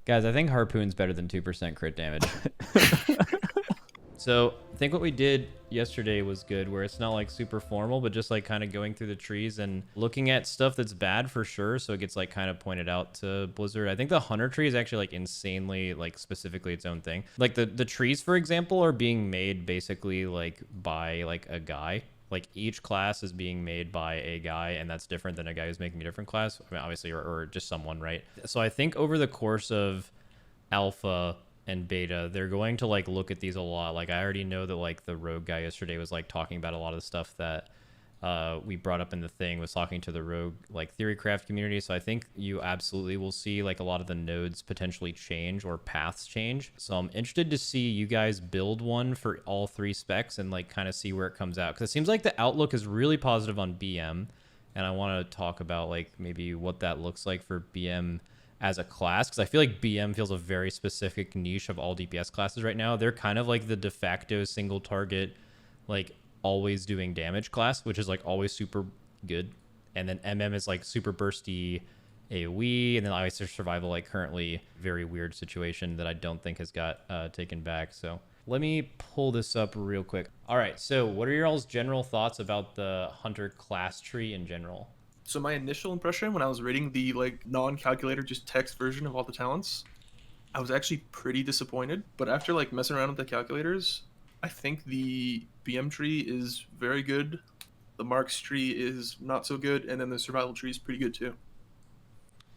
Guys, I think Harpoon's better than 2% crit damage. So I think what we did yesterday was good, where it's not like super formal, but just like kind of going through the trees and looking at stuff that's bad for sure. So it gets like kind of pointed out to Blizzard. I think the Hunter tree is actually like insanely like specifically its own thing. Like the trees, for example, are being made basically like by like a guy. Like each class is being made by a guy, and that's different than a guy who's making a different class. I mean, obviously, or just someone, right? So I think over the course of alpha and beta, they're going to like look at these a lot. Like I already know that like the rogue guy yesterday was like talking about a lot of the stuff that we brought up in the thing, was talking to the rogue like theorycraft community. So I think you absolutely will see like a lot of the nodes potentially change or paths change. So I'm interested to see you guys build one for all three specs and like kind of see where it comes out, because it seems like the outlook is really positive on BM, and I want to talk about like maybe what that looks like for BM as a class, because I feel like BM feels a very specific niche of all DPS classes right now. They're kind of like the de facto single target, like always doing damage class, which is like always super good. And then MM is like super bursty AoE, and then obviously survival, like currently very weird situation that I don't think has got taken back. So let me pull this up real quick. All right, so what are your all's general thoughts about the Hunter class tree in general? So my initial impression when I was reading the like non-calculator, just text version of all the talents, I was actually pretty disappointed. But after like messing around with the calculators, I think the BM tree is very good. The Marks tree is not so good, and then the survival tree is pretty good too.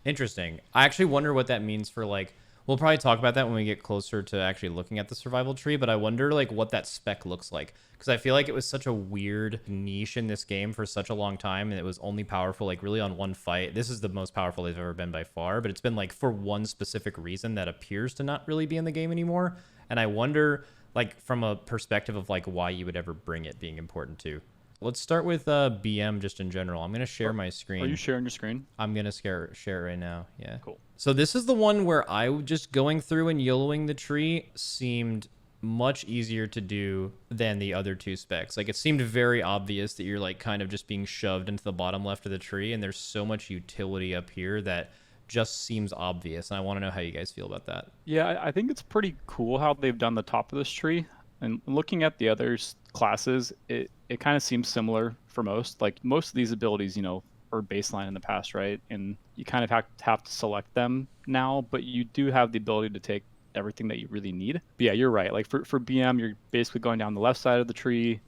Interesting. I actually wonder what that means for like, we'll probably talk about that when we get closer to actually looking at the survival tree, but I wonder like what that spec looks like, because I feel like it was such a weird niche in this game for such a long time, and it was only powerful like really on one fight. This is the most powerful they've ever been by far, but it's been like for one specific reason that appears to not really be in the game anymore. And I wonder like from a perspective of like why you would ever bring it being important too. Let's start with BM just in general. I'm going to share my screen. Are you sharing your screen? I'm going to share it right now. Yeah. Cool. So this is the one where I just going through and YOLOing the tree seemed much easier to do than the other two specs. Like it seemed very obvious that you're like kind of just being shoved into the bottom left of the tree, and there's so much utility up here that just seems obvious. And I want to know how you guys feel about that. Yeah, I think it's pretty cool how they've done the top of this tree. And looking at the other classes, it kind of seems similar for most. Like most of these abilities, you know, are baseline in the past, right? And you kind of have to select them now, but you do have the ability to take everything that you really need. But yeah, you're right. Like for BM, you're basically going down the left side of the tree.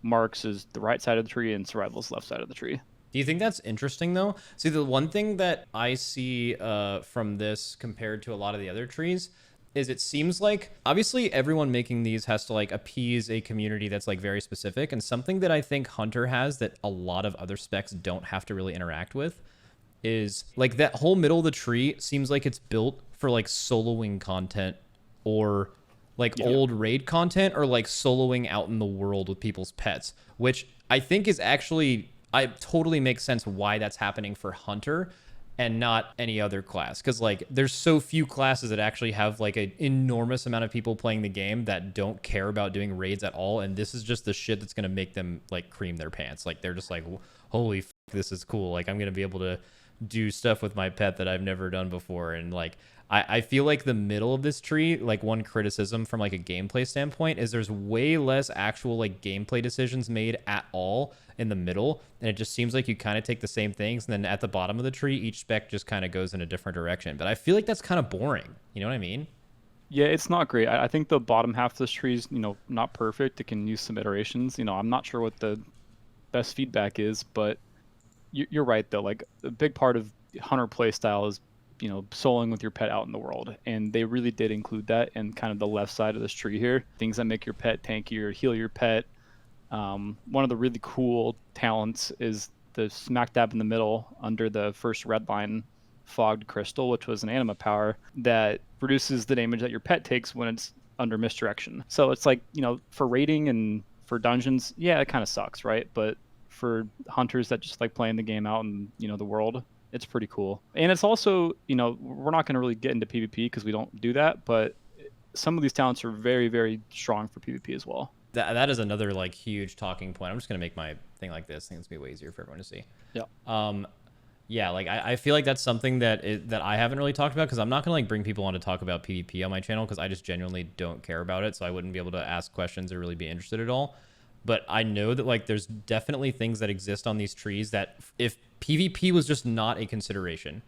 Marks is the right side of the tree, and survival is left side of the tree. Do you think that's interesting though? See, the one thing that I see from this compared to a lot of the other trees is it seems like obviously everyone making these has to like appease a community that's like very specific, and something that I think Hunter has that a lot of other specs don't have to really interact with is like that whole middle of the tree seems like it's built for like soloing content, or like old raid content, or like soloing out in the world with people's pets, which I think is actually, I totally makes sense why that's happening for Hunter and not any other class, because like there's so few classes that actually have like an enormous amount of people playing the game that don't care about doing raids at all, and this is just the shit that's going to make them like cream their pants. Like they're just like, holy f, this is cool, like I'm going to be able to do stuff with my pet that I've never done before. And like I feel like the middle of this tree, like one criticism from like a gameplay standpoint is there's way less actual like gameplay decisions made at all in the middle, and it just seems like you kind of take the same things, and then at the bottom of the tree each spec just kind of goes in a different direction. But I feel like that's kind of boring, you know what I mean? Yeah, it's not great. I think the bottom half of this tree is, you know, not perfect. It can use some iterations. You know, I'm not sure what the best feedback is, but you're right though. Like a big part of Hunter playstyle is, you know, soloing with your pet out in the world, and they really did include that in kind of the left side of this tree here. Things that make your pet tankier, heal your pet. One of the really cool talents is the smack dab in the middle under the first red line, fogged crystal, which was an anima power that reduces the damage that your pet takes when it's under misdirection. So it's like, you know, for raiding and for dungeons, yeah, it kind of sucks, right? But for hunters that just like playing the game out in, you know, the world, it's pretty cool. And it's also, you know, we're not going to really get into PvP because we don't do that, but some of these talents are very, very strong for PvP as well. That is another like huge talking point. I'm just gonna make my thing like this. I think it's gonna be way easier for everyone to see. Yeah. Yeah, like I feel like that's something that I haven't really talked about because I'm not gonna like bring people on to talk about PvP on my channel because I just genuinely don't care about it, so I wouldn't be able to ask questions or really be interested at all. But I know that like there's definitely things that exist on these trees that if PvP was just not a consideration,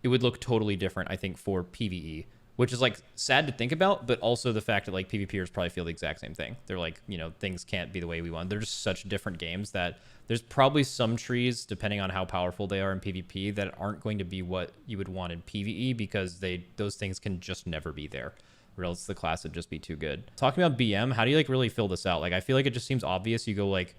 it would look totally different, I think, for PvE, which is like sad to think about, but also the fact that like PvPers probably feel the exact same thing. They're like, things can't be the way we want. They're just such different games that there's probably some trees, depending on how powerful they are in PvP, that aren't going to be what you would want in PvE because those things can just never be there. Or else the class would just be too good. Talking about BM, how do you like really fill this out? Like I feel like it just seems obvious. You go like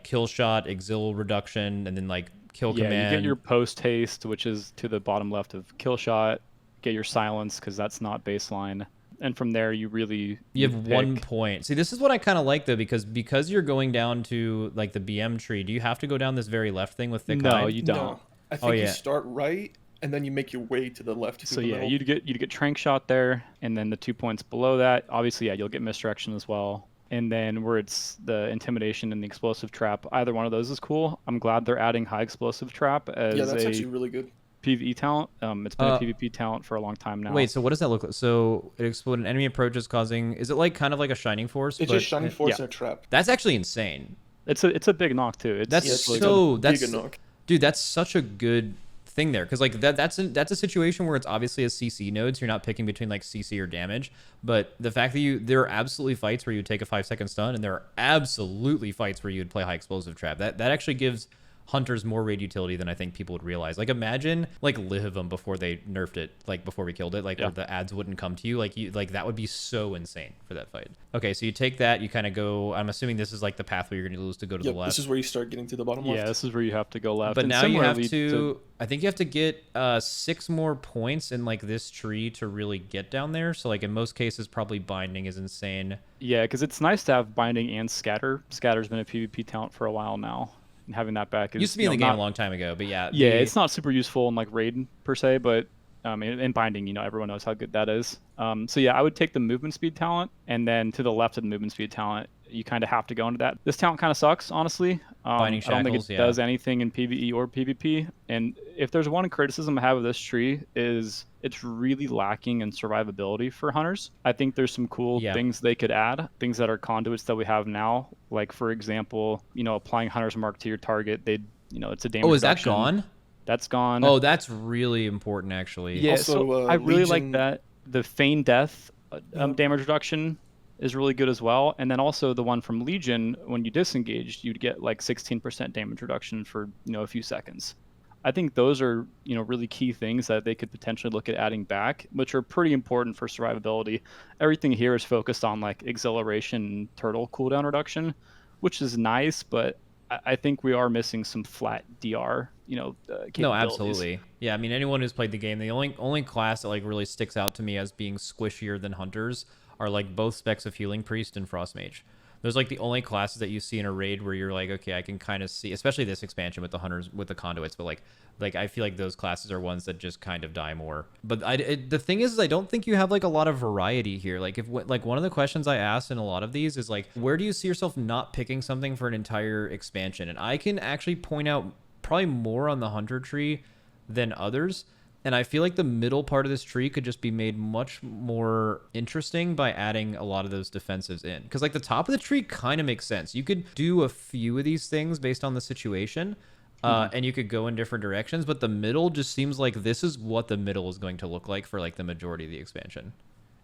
kill shot, exil reduction, and then like kill command. Yeah, you get your post haste, which is to the bottom left of kill shot. Get your silence because that's not baseline, and from there you have 1 point. See, this is what I kind of like though, because you're going down to like the BM tree. Do you have to go down this very left thing with thick hide? No, you don't. No. I think you start right and then you make your way to the left. So yeah, you'd get trank shot there, and then the 2 points below that. Obviously, yeah, you'll get misdirection as well. And then where it's the intimidation and the explosive trap, either one of those is cool. I'm glad they're adding high explosive trap as that's actually really good. PvE talent. It's been a PvP talent for a long time now. Wait, so what does that look like? So it explode an enemy approaches, causing. Is it like kind of like a shining force? It's just shining force and a trap. That's actually insane. It's a big knock too. That's dude. That's such a good thing there because like that's a situation where it's obviously a CC node, so you're not picking between like CC or damage. But the fact that there are absolutely fights where you take a 5-second stun, and there are absolutely fights where you would play high explosive trap. That actually gives hunters more raid utility than I think people would realize. Like imagine like Livum before they nerfed it, like before we killed it, like where the ads wouldn't come to you. Like that would be so insane for that fight. Okay, so you take that, you kind of go. I'm assuming this is like the path where you're going to lose to go to the left. This is where you start getting to the bottom left. Yeah, this is where you have to go left. But now you have to. I think you have to get 6 more points in like this tree to really get down there. So like in most cases, probably binding is insane. Yeah, because it's nice to have binding and scatter. Scatter's been a PvP talent for a while now. And having that back is used to be in the game a long time ago, but yeah. It's not super useful in like raid per se, but in binding, everyone knows how good that is. So yeah, I would take the movement speed talent, and then to the left of the movement speed talent, you kind of have to go into that. This talent kind of sucks, honestly. Binding shackles, I don't think it does anything in PvE or PvP. And if there's one criticism I have of this tree is it's really lacking in survivability for hunters. I think there's some cool things they could add, things that are conduits that we have now. Like for example, applying Hunter's Mark to your target, it's a damage. Oh, is that reduction. gone? That's gone. Oh, that's really important, actually. Yeah, also, I really like that. The feign death damage reduction is really good as well. And then also the one from Legion, when you disengaged, you'd get like 16% damage reduction for a few seconds. I think those are really key things that they could potentially look at adding back, which are pretty important for survivability. Everything here is focused on like exhilaration and turtle cooldown reduction, which is nice, but I think we are missing some flat DR, capabilities. No, absolutely. Yeah, I mean, anyone who's played the game, the only class that like really sticks out to me as being squishier than hunters are like both specs of Healing Priest and Frost Mage. Those like the only classes that you see in a raid where you're like, okay, I can kind of see, especially this expansion with the hunters, with the conduits, but like I feel like those classes are ones that just kind of die more. But the thing is I don't think you have like a lot of variety here. Like like one of the questions I asked in a lot of these is like, where do you see yourself not picking something for an entire expansion? And I can actually point out probably more on the hunter tree than others. And I feel like the middle part of this tree could just be made much more interesting by adding a lot of those defensives in. Because like the top of the tree kind of makes sense. You could do a few of these things based on the situation, and you could go in different directions. But the middle just seems like this is what the middle is going to look like for like the majority of the expansion.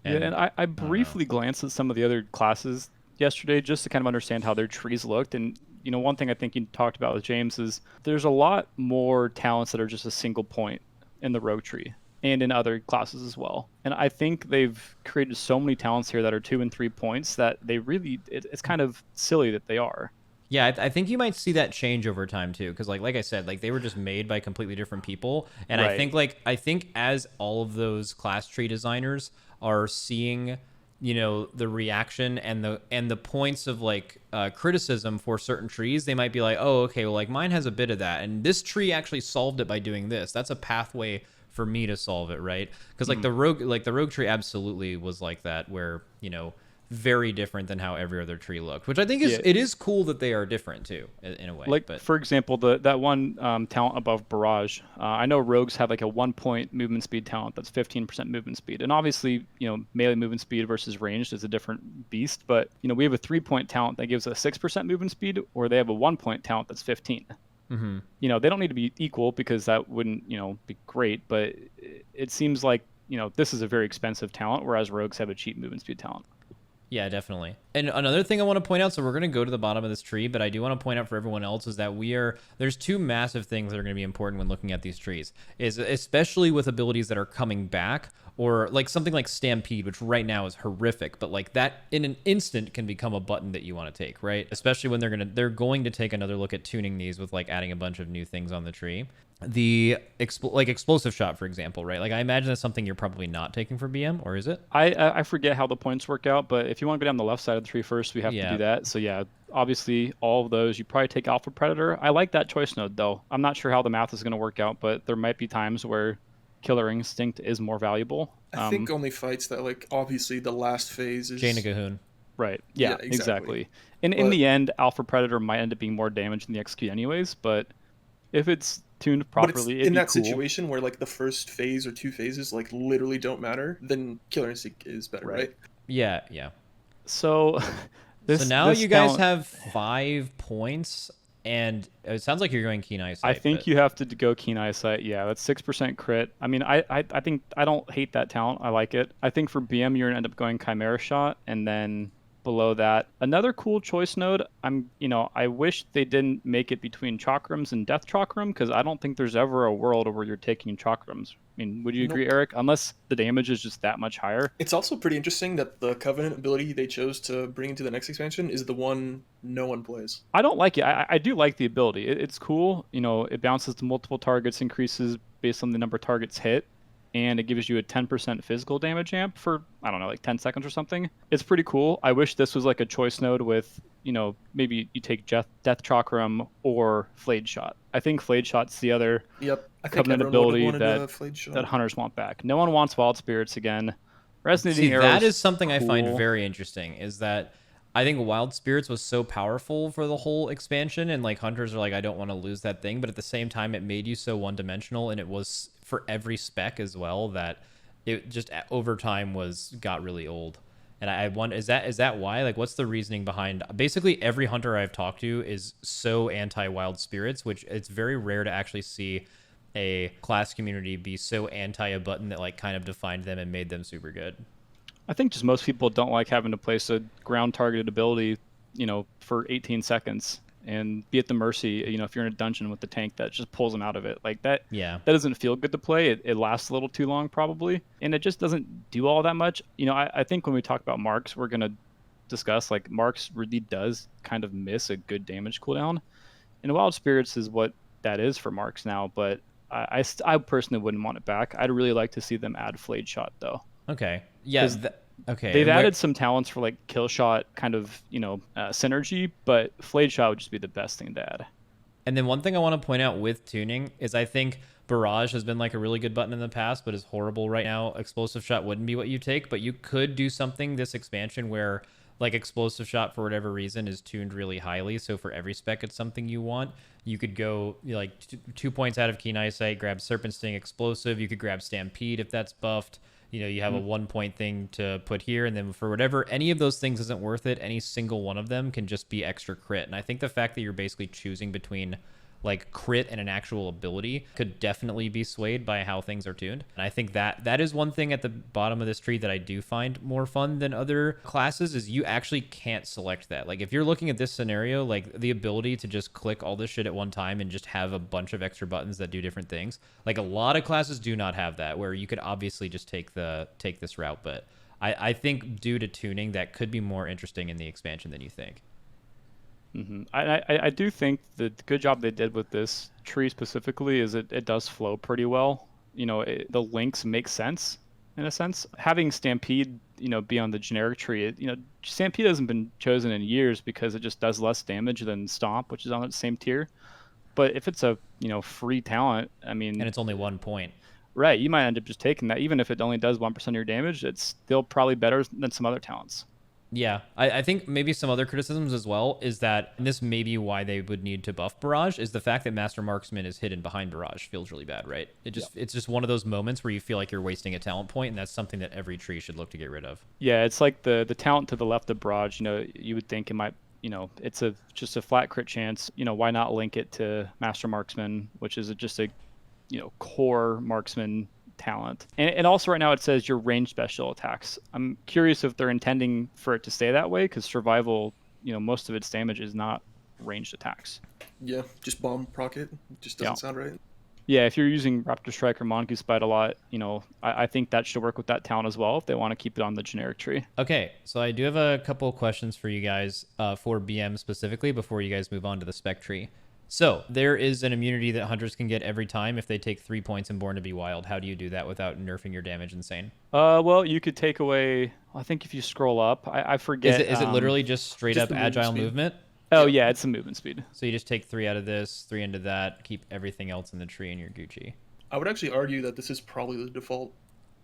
And I briefly glanced at some of the other classes yesterday just to kind of understand how their trees looked. And one thing I think you talked about with James is there's a lot more talents that are just a single point in the rogue tree and in other classes as well. And I think they've created so many talents here that are 2 and 3 points that they really, it's kind of silly that they are. Yeah, I think you might see that change over time too, because like I said, like they were just made by completely different people, and right. I think as all of those class tree designers are seeing, the reaction and the points of like criticism for certain trees, they might be like, oh, okay, well, like mine has a bit of that, and this tree actually solved it by doing this. That's a pathway for me to solve it, right? Because like the rogue tree absolutely was like that, where very different than how every other tree looked, which I think is Yeah. it is cool that they are different too in a way. Like, But for example, that one talent above Barrage, I know rogues have like a 1 point movement speed talent that's 15% movement speed. And obviously, melee movement speed versus ranged is a different beast. But, we have a 3 point talent that gives a 6% movement speed, or they have a 1 point talent that's 15. mm-hmm. They don't need to be equal because that wouldn't, be great. But it seems like, this is a very expensive talent, whereas rogues have a cheap movement speed talent. Yeah, definitely. And another thing I want to point out, so we're going to go to the bottom of this tree, but I do want to point out for everyone else is that there's two massive things that are going to be important when looking at these trees, is especially with abilities that are coming back, or like something like Stampede, which right now is horrific, but like that in an instant can become a button that you want to take, right? Especially when they're going to take another look at tuning these with like adding a bunch of new things on the tree. The explosive shot, for example, right? Like I imagine that's something you're probably not taking for BM, or is it? I forget how the points work out, but if you want to go down the left side of the tree first, we have to do that. So yeah, obviously all of those, you probably take Alpha Predator. I like that choice node though. I'm not sure how the math is going to work out, but there might be times where Killer Instinct is more valuable. I think only fights that, like, obviously the last phase is... Jaina Cahoon. Right. Yeah, exactly. And in the end, Alpha Predator might end up being more damage than the XQ anyways, but if it's tuned properly, in that situation where like the first phase or two phases like literally don't matter, then Killer Instinct is better, right? Yeah. So now you guys have 5 points, and it sounds like you're going Keen Eyesight. I think you have to go Keen Eyesight. Yeah, that's 6% crit. I mean, I think I don't hate that talent. I like it. I think for BM you're gonna end up going Chimera Shot, and then below that, another cool choice node. I wish they didn't make it between Chakrams and Death Chakram, because I don't think there's ever a world where you're taking Chakrams. I mean, would you agree, Eric? Unless the damage is just that much higher. It's also pretty interesting that the Covenant ability they chose to bring into the next expansion is the one no one plays. I don't like it. I do like the ability. It's cool. It bounces to multiple targets, increases based on the number of targets hit, and it gives you a 10% physical damage amp for, I don't know, like 10 seconds or something. It's pretty cool. I wish this was like a choice node with, maybe you take Death Chakram or Flayed Shot. I think Flayed Shot's the other Covenant ability that hunters want back. No one wants Wild Spirits again. Resonating Arrows, that is something cool. I find very interesting, is that I think Wild Spirits was so powerful for the whole expansion, and like hunters are like, I don't want to lose that thing, but at the same time it made you so one-dimensional, and it was for every spec as well, that it just over time got really old. And I wonder, is that why? Like, what's the reasoning behind? Basically every hunter I've talked to is so anti-Wild Spirits, which it's very rare to actually see a class community be so anti a button that like kind of defined them and made them super good. I think just most people don't like having to place a ground targeted ability, for 18 seconds and be at the mercy, if you're in a dungeon with the tank that just pulls them out of it. Like that, that doesn't feel good to play. It lasts a little too long probably, and it just doesn't do all that much. I think when we talk about Marks, we're going to discuss like Marks really does kind of miss a good damage cooldown, and Wild Spirits is what that is for Marks now, but I personally wouldn't want it back. I'd really like to see them add Flayed Shot though. Okay. Yeah. Okay. They've added some talents for like Kill Shot kind of, synergy, but Flayed Shot would just be the best thing to add. And then one thing I want to point out with tuning is I think Barrage has been like a really good button in the past, but is horrible right now. Explosive Shot wouldn't be what you take, but you could do something this expansion where like Explosive Shot for whatever reason is tuned really highly. So for every spec it's something you want. You could go like 2 points out of Keen Eyesight, grab Serpent Sting Explosive. You could grab Stampede if that's buffed. You have a 1 point thing to put here, and then for whatever, any of those things isn't worth it. Any single one of them can just be extra crit. And I think the fact that you're basically choosing between like crit and an actual ability could definitely be swayed by how things are tuned. And I think that is one thing at the bottom of this tree that I do find more fun than other classes, is you actually can't select that. Like if you're looking at this scenario, like the ability to just click all this shit at one time and just have a bunch of extra buttons that do different things. Like a lot of classes do not have that, where you could obviously just take this route. But I think due to tuning, that could be more interesting in the expansion than you think. Mm-hmm. I do think the good job they did with this tree specifically is it does flow pretty well. The links make sense in a sense. Having Stampede, be on the generic tree, Stampede hasn't been chosen in years because it just does less damage than Stomp, which is on the same tier. But if it's a, free talent, and it's only 1 point. Right, you might end up just taking that. Even if it only does 1% of your damage, it's still probably better than some other talents. Yeah, I think maybe some other criticisms as well is that, and this may be why they would need to buff Barrage, is the fact that Master Marksman is hidden behind Barrage feels really bad, right? It's just one of those moments where you feel like you're wasting a talent point, and that's something that every tree should look to get rid of. Yeah, it's like the talent to the left of Barrage. You would think it might, it's just a flat crit chance. Why not link it to Master Marksman, which is just a, core marksman talent. And also right now it says your range special attacks. I'm curious if they're intending for it to stay that way, because survival, most of its damage is not ranged attacks. Yeah, just bomb proc it. Just doesn't sound right. Yeah, if you're using Raptor Strike or Mongoose Bite a lot, I think that should work with that talent as well if they want to keep it on the generic tree. Okay, so I do have a couple of questions for you guys for BM specifically before you guys move on to the spec tree. So there is an immunity that hunters can get every time if they take 3 points in Born to be Wild. How do you do that without nerfing your damage insane? Well, you could take away, I think if you scroll up, I forget. Is it literally just straight up agile movement? Oh, yeah, it's a movement speed. So you just take 3 out of this, 3 into that, keep everything else in the tree, and you're Gucci. I would actually argue that this is probably the default.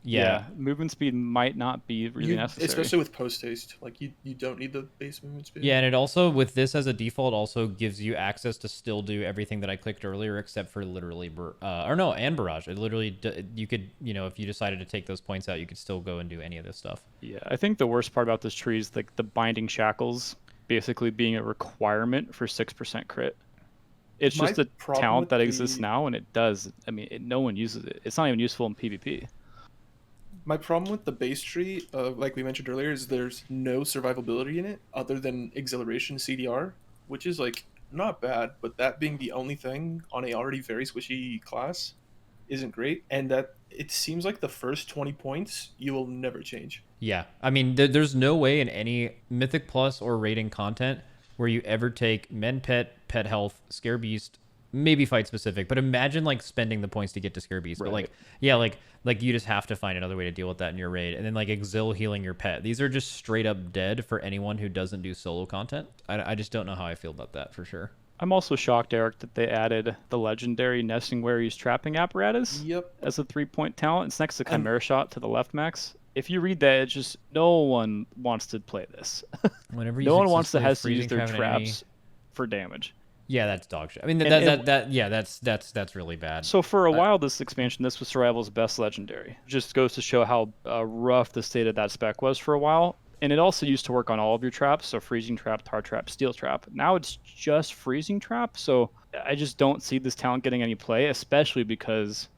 Yeah. Movement speed might not be really necessary. Especially with post haste. Like, you don't need the base movement speed. Yeah, and it also, with this as a default, also gives you access to still do everything that I clicked earlier, except for literally, and Barrage. It literally, you could, if you decided to take those points out, you could still go and do any of this stuff. Yeah, I think the worst part about this tree is like the binding shackles basically being a requirement for 6% crit. It's just a talent that exists now, and it does. I mean, no one uses it. It's not even useful in PvP. My problem with the base tree, like we mentioned earlier, is there's no survivability in it other than Exhilaration CDR, which is like not bad, but that being the only thing on a already very squishy class isn't great, and that it seems like the first 20 points you will never change. Yeah, I mean, there's no way in any Mythic Plus or rating content where you ever take Men Pet, Pet Health, Scare Beast, maybe fight specific, but imagine like spending the points to get to Scare Beast. Right. But like you just have to find another way to deal with that in your raid, and then like Exil healing your pet. These are just straight up dead for anyone who doesn't do solo content. I just don't know how I feel about that for sure. I'm also shocked, Eric, that they added the legendary Nesting Wary's trapping apparatus as a 3-point talent. It's next to Chimera Shot to the left, Max. If you read that, it's just no one wants to play this. Whenever no one wants to have to use their traps for damage. Yeah, that's dog shit. I mean, that's really bad. So for a while, this expansion, this was Survival's best legendary. Just goes to show how rough the state of that spec was for a while. And it also used to work on all of your traps, so Freezing Trap, Tar Trap, Steel Trap. Now it's just Freezing Trap, so I just don't see this talent getting any play, especially because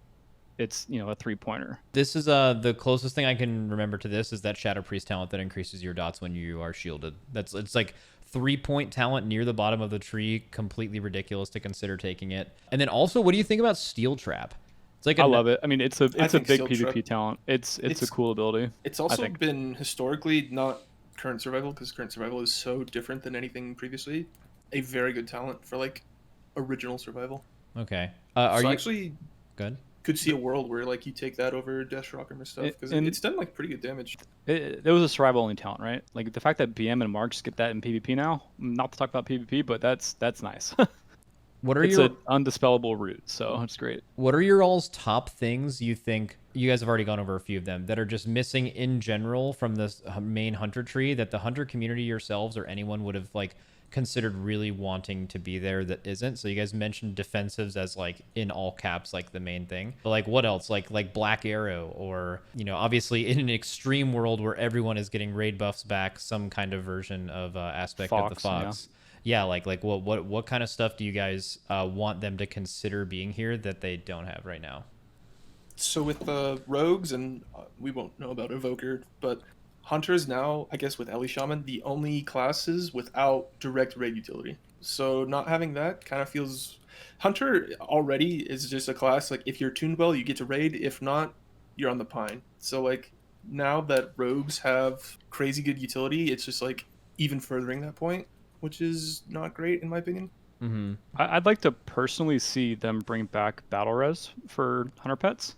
it's, a 3-pointer. This is the closest thing I can remember to this is that Shadow Priest talent that increases your dots when you are shielded. It's like 3-point talent near the bottom of the tree, completely ridiculous to consider taking it. And then also, what do you think about Steel Trap? It's like I love it. I mean, it's a big PvP talent. It's a cool ability. It's also been historically, not current survival, because current survival is so different than anything previously, a very good talent for like original survival. Okay. Actually good? Could see a world where like you take that over Death Rock'em or stuff, because it's done like pretty good damage. It was a survival only talent, right? Like the fact that BM and Marks get that in PvP now, not to talk about PvP, but that's nice. It's an undispellable root, so it's great. What are your all's top things you think, you guys have already gone over a few of them, that are just missing in general from this main hunter tree that the hunter community yourselves or anyone would have like considered really wanting to be there that isn't? So you guys mentioned defensives as like in all caps, like the main thing, but like what else? Like Black Arrow, or obviously in an extreme world where everyone is getting raid buffs back, some kind of version of aspect of the Fox. Yeah, like what kind of stuff do you guys want them to consider being here that they don't have right now? So with the rogues, and we won't know about Evoker, but Hunters now, I guess with Ellie Shaman, the only classes without direct raid utility. So not having that kind of feels... Hunter already is just a class, like if you're tuned well, you get to raid. If not, you're on the pine. So like now that rogues have crazy good utility, it's just like even furthering that point, which is not great in my opinion. Mm-hmm. I'd like to personally see them bring back battle res for hunter pets.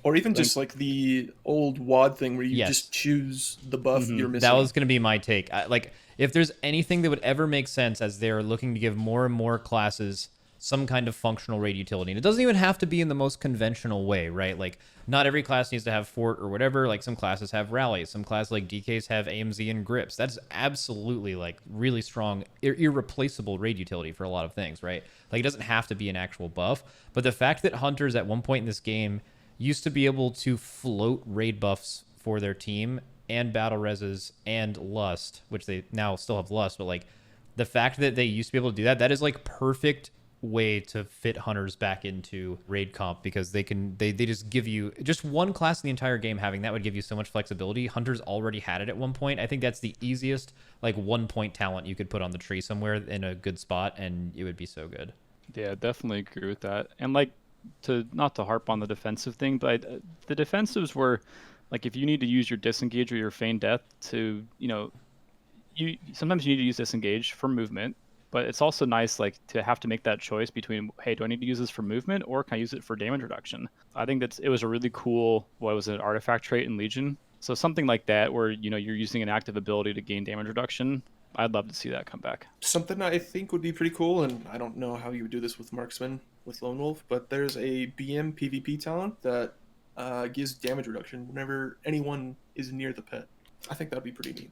Or even just like the old WAD thing where you just choose the buff you're missing. That was going to be my take. Like, if there's anything that would ever make sense as they're looking to give more and more classes some kind of functional raid utility. And it doesn't even have to be in the most conventional way, right? Like, not every class needs to have fort or whatever. Like, some classes have rallies. Some classes like DKs have AMZ and grips. That's absolutely like really strong, irreplaceable raid utility for a lot of things, right? Like, it doesn't have to be an actual buff. But the fact that hunters at one point in this game used to be able to float raid buffs for their team and battle reses and lust, which they now still have lust, but like the fact that they used to be able to do that, that is like perfect way to fit hunters back into raid comp, because they just give you just one class in the entire game. Having that would give you so much flexibility. Hunters already had it at one point. I think that's the easiest like 1 point talent you could put on the tree somewhere in a good spot, and it would be so good. Yeah, definitely agree with that. And like, to not to harp on the defensive thing, but the defensives were like, if you need to use your disengage or your feign death to, you sometimes you need to use disengage for movement, but it's also nice like to have to make that choice between, hey, do I need to use this for movement or can I use it for damage reduction? I think it was a really cool, what was it, artifact trait in Legion. So something like that where you're using an active ability to gain damage reduction. I'd love to see that come back. Something I think would be pretty cool, and I don't know how you would do this with Marksman, with Lone Wolf, but there's a BM PvP talent that gives damage reduction whenever anyone is near the pet. I think that'd be pretty neat.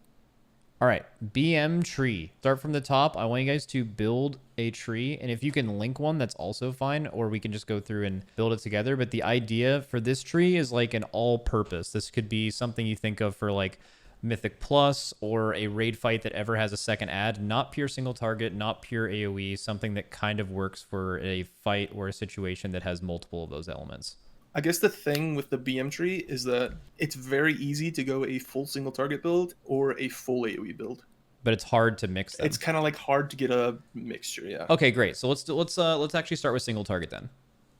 All right, BM tree. Start from the top. I want you guys to build a tree, and if you can link one, that's also fine, or we can just go through and build it together. But the idea for this tree is like an all-purpose. This could be something you think of for like Mythic Plus or a raid fight that ever has a second ad, not pure single target, not pure AoE, something that kind of works for a fight or a situation that has multiple of those elements. I guess the thing with the BM tree is that it's very easy to go a full single target build or a full AoE build. But it's hard to mix them. It's kind of like hard to get a mixture, yeah. Okay, great. So let's actually start with single target then.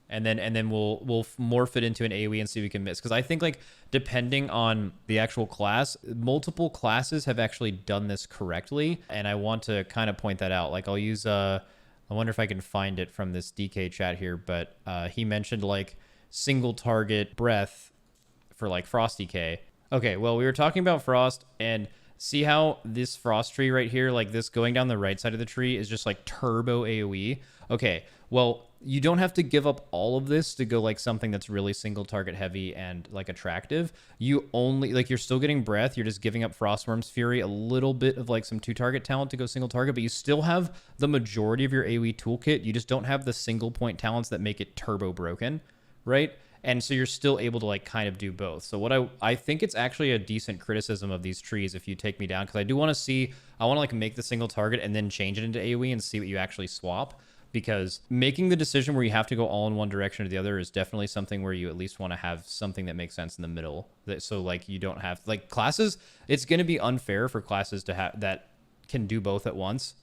And then we'll morph it into an AoE and see if we can miss. Because I think like depending on the actual class, multiple classes have actually done this correctly, and I want to kind of point that out. Like I'll use I wonder if I can find it from this DK chat here, but he mentioned like single target breath for like Frost DK. Okay, well we were talking about Frost, and see how this Frost tree right here, like this going down the right side of the tree is just like turbo AoE. Okay, well, you don't have to give up all of this to go like something that's really single target heavy and like attractive. You only like, you're still getting breath. You're just giving up Frostworm's Fury, a little bit of like some 2-target talent to go single target, but you still have the majority of your AoE toolkit. You just don't have the single point talents that make it turbo broken, right? And so you're still able to like kind of do both. So what I think it's actually a decent criticism of these trees if you take me down, because I do want to see, I want to like make the single target and then change it into AoE and see what you actually swap. Because making the decision where you have to go all in one direction or the other is definitely something where you at least want to have something that makes sense in the middle. So like you don't have like classes, it's going to be unfair for classes to have that can do both at once,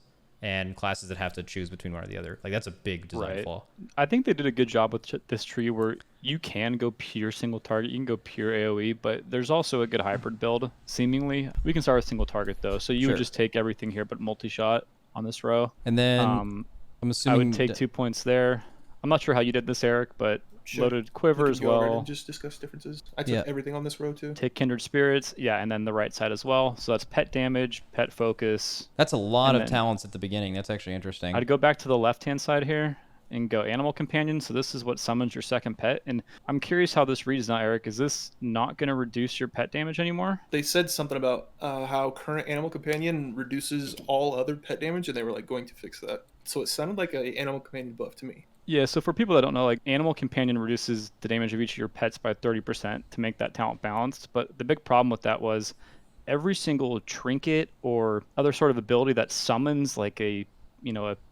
and classes that have to choose between one or the other. Like that's a big design flaw. I think they did a good job with this tree where you can go pure single target, you can go pure AoE, but there's also a good hybrid build, seemingly. We can start with single target though. So you would just take everything here but multi-shot on this row. And then I'm assuming I would take 2 points there. I'm not sure how you did this, Eric, but loaded quiver as well. And just discuss differences. I took everything on this row too. Take kindred spirits, and then the right side as well. So that's pet damage, pet focus. That's a lot of talents at the beginning. That's actually interesting. I'd go back to the left-hand side here and go animal companion. So this is what summons your second pet. And I'm curious how this reads now, Eric. Is this not going to reduce your pet damage anymore? They said something about how current animal companion reduces all other pet damage, and they were like going to fix that. So it sounded like an animal companion buff to me. Yeah, so for people that don't know, like animal companion reduces the damage of each of your pets by 30% to make that talent balanced. But the big problem with that was every single trinket or other sort of ability that summons like a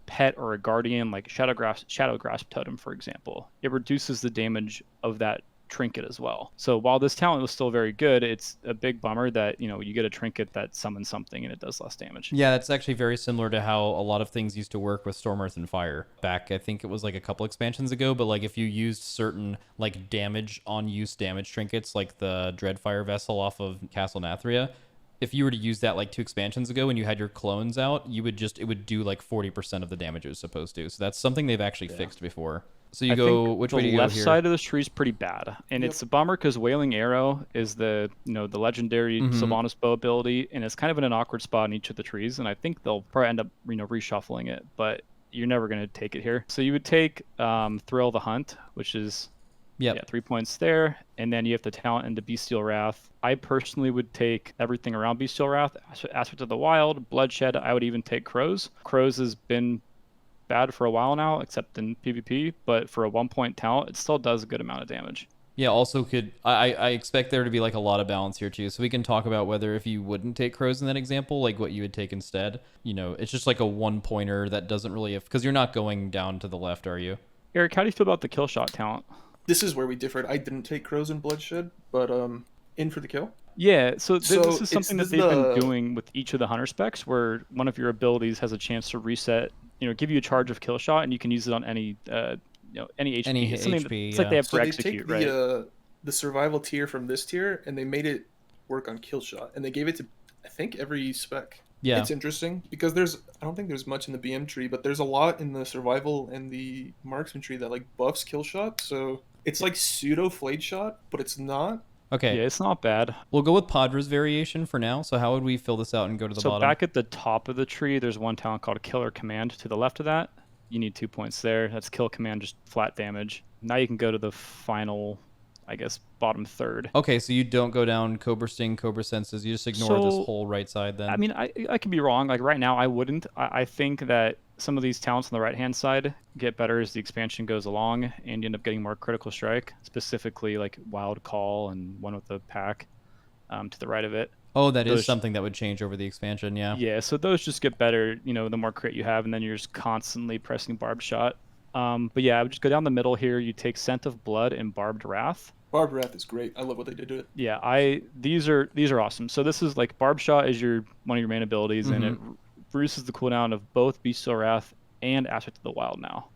pet or a guardian, like Shadow Grasp Totem, for example, it reduces the damage of that trinket as well. So while this talent was still very good, it's a big bummer that you get a trinket that summons something and it does less damage. Yeah, that's actually very similar to how a lot of things used to work with Storm, Earth, and Fire back, I think it was like a couple expansions ago. But like if you used certain like damage on use damage trinkets, like the Dreadfire Vessel off of Castle Nathria, if you were to use that like 2 expansions ago and you had your clones out, it would do like 40% of the damage it was supposed to. So that's something they've actually fixed before. So you go, which way do you go here? The left side of this tree is pretty bad, and it's a bummer because Wailing Arrow is the legendary Sylvanas Bow ability, and it's kind of in an awkward spot in each of the trees, and I think they'll probably end up reshuffling it. But you're never going to take it here. So you would take Thrill the Hunt, which is 3 points there, and then you have the talent into Bestial Wrath. I personally would take everything around Bestial Wrath, Aspect of the Wild, Bloodshed. I would even take Crows. Crows has been bad for a while now, except in PvP, but for a 1-point talent, it still does a good amount of damage. Yeah, also I expect there to be like a lot of balance here too. So we can talk about whether if you wouldn't take Crows in that example, like what you would take instead. You know, it's just like a 1-pointer that doesn't really, because you're not going down to the left, are you? Eric, how do you feel about the kill shot talent? This is where we differed. I didn't take Crows and Bloodshed, but in for the kill. Yeah, so this is something that they've been doing with each of the hunter specs, where one of your abilities has a chance to reset, give you a charge of kill shot, and you can use it on any any HP. Any it's HP, it's like they have So for they execute, take right? the survival tier from this tier, and they made it work on kill shot, and they gave it to, I think, every spec. Yeah. It's interesting because I don't think there's much in the BM tree, but there's a lot in the survival and the marksman tree that like buffs kill shot. So it's like pseudo flayed shot, but it's not. Okay. Yeah, it's not bad. We'll go with Podra's variation for now. So how would we fill this out and go to the bottom? So back at the top of the tree, there's one talent called Killer Command. To the left of that, you need 2 points there. That's Kill Command, just flat damage. Now you can go to the final, I guess, bottom third. Okay, so you don't go down Cobra Sting, Cobra Senses. You just ignore this whole right side then. I mean, I could be wrong. Like right now, I wouldn't. I think that some of these talents on the right-hand side get better as the expansion goes along, and you end up getting more critical strike, specifically like Wild Call and one with the pack to the right of it. Oh, that is something that would change over the expansion, yeah. Yeah, so those just get better, the more crit you have, and then you're just constantly pressing Barbed Shot. But yeah, I would just go down the middle here. You take Scent of Blood and Barbed Wrath. Barbed Wrath is great. I love what they did to it. Yeah, these are awesome. So this is like Barbed Shot is one of your main abilities, and it reduces the cooldown of both Bestial Wrath and Aspect of the Wild now.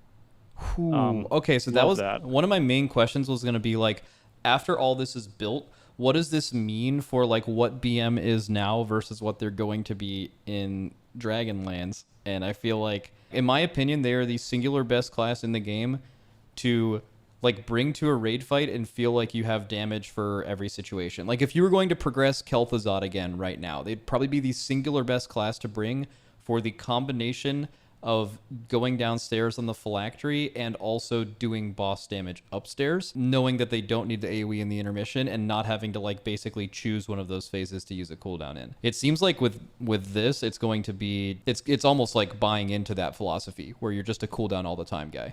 Okay, so that was one of my main questions was going to be like, after all this is built, what does this mean for like what BM is now versus what they're going to be in Dragonlands? And I feel like, in my opinion, they are the singular best class in the game to like bring to a raid fight and feel like you have damage for every situation. Like if you were going to progress Kel'Thuzad again right now, they'd probably be the singular best class to bring for the combination of going downstairs on the phylactery and also doing boss damage upstairs, knowing that they don't need the AoE in the intermission and not having to like basically choose one of those phases to use a cooldown in. It seems like with this, it's going to be, it's almost like buying into that philosophy where you're just a cooldown all the time guy.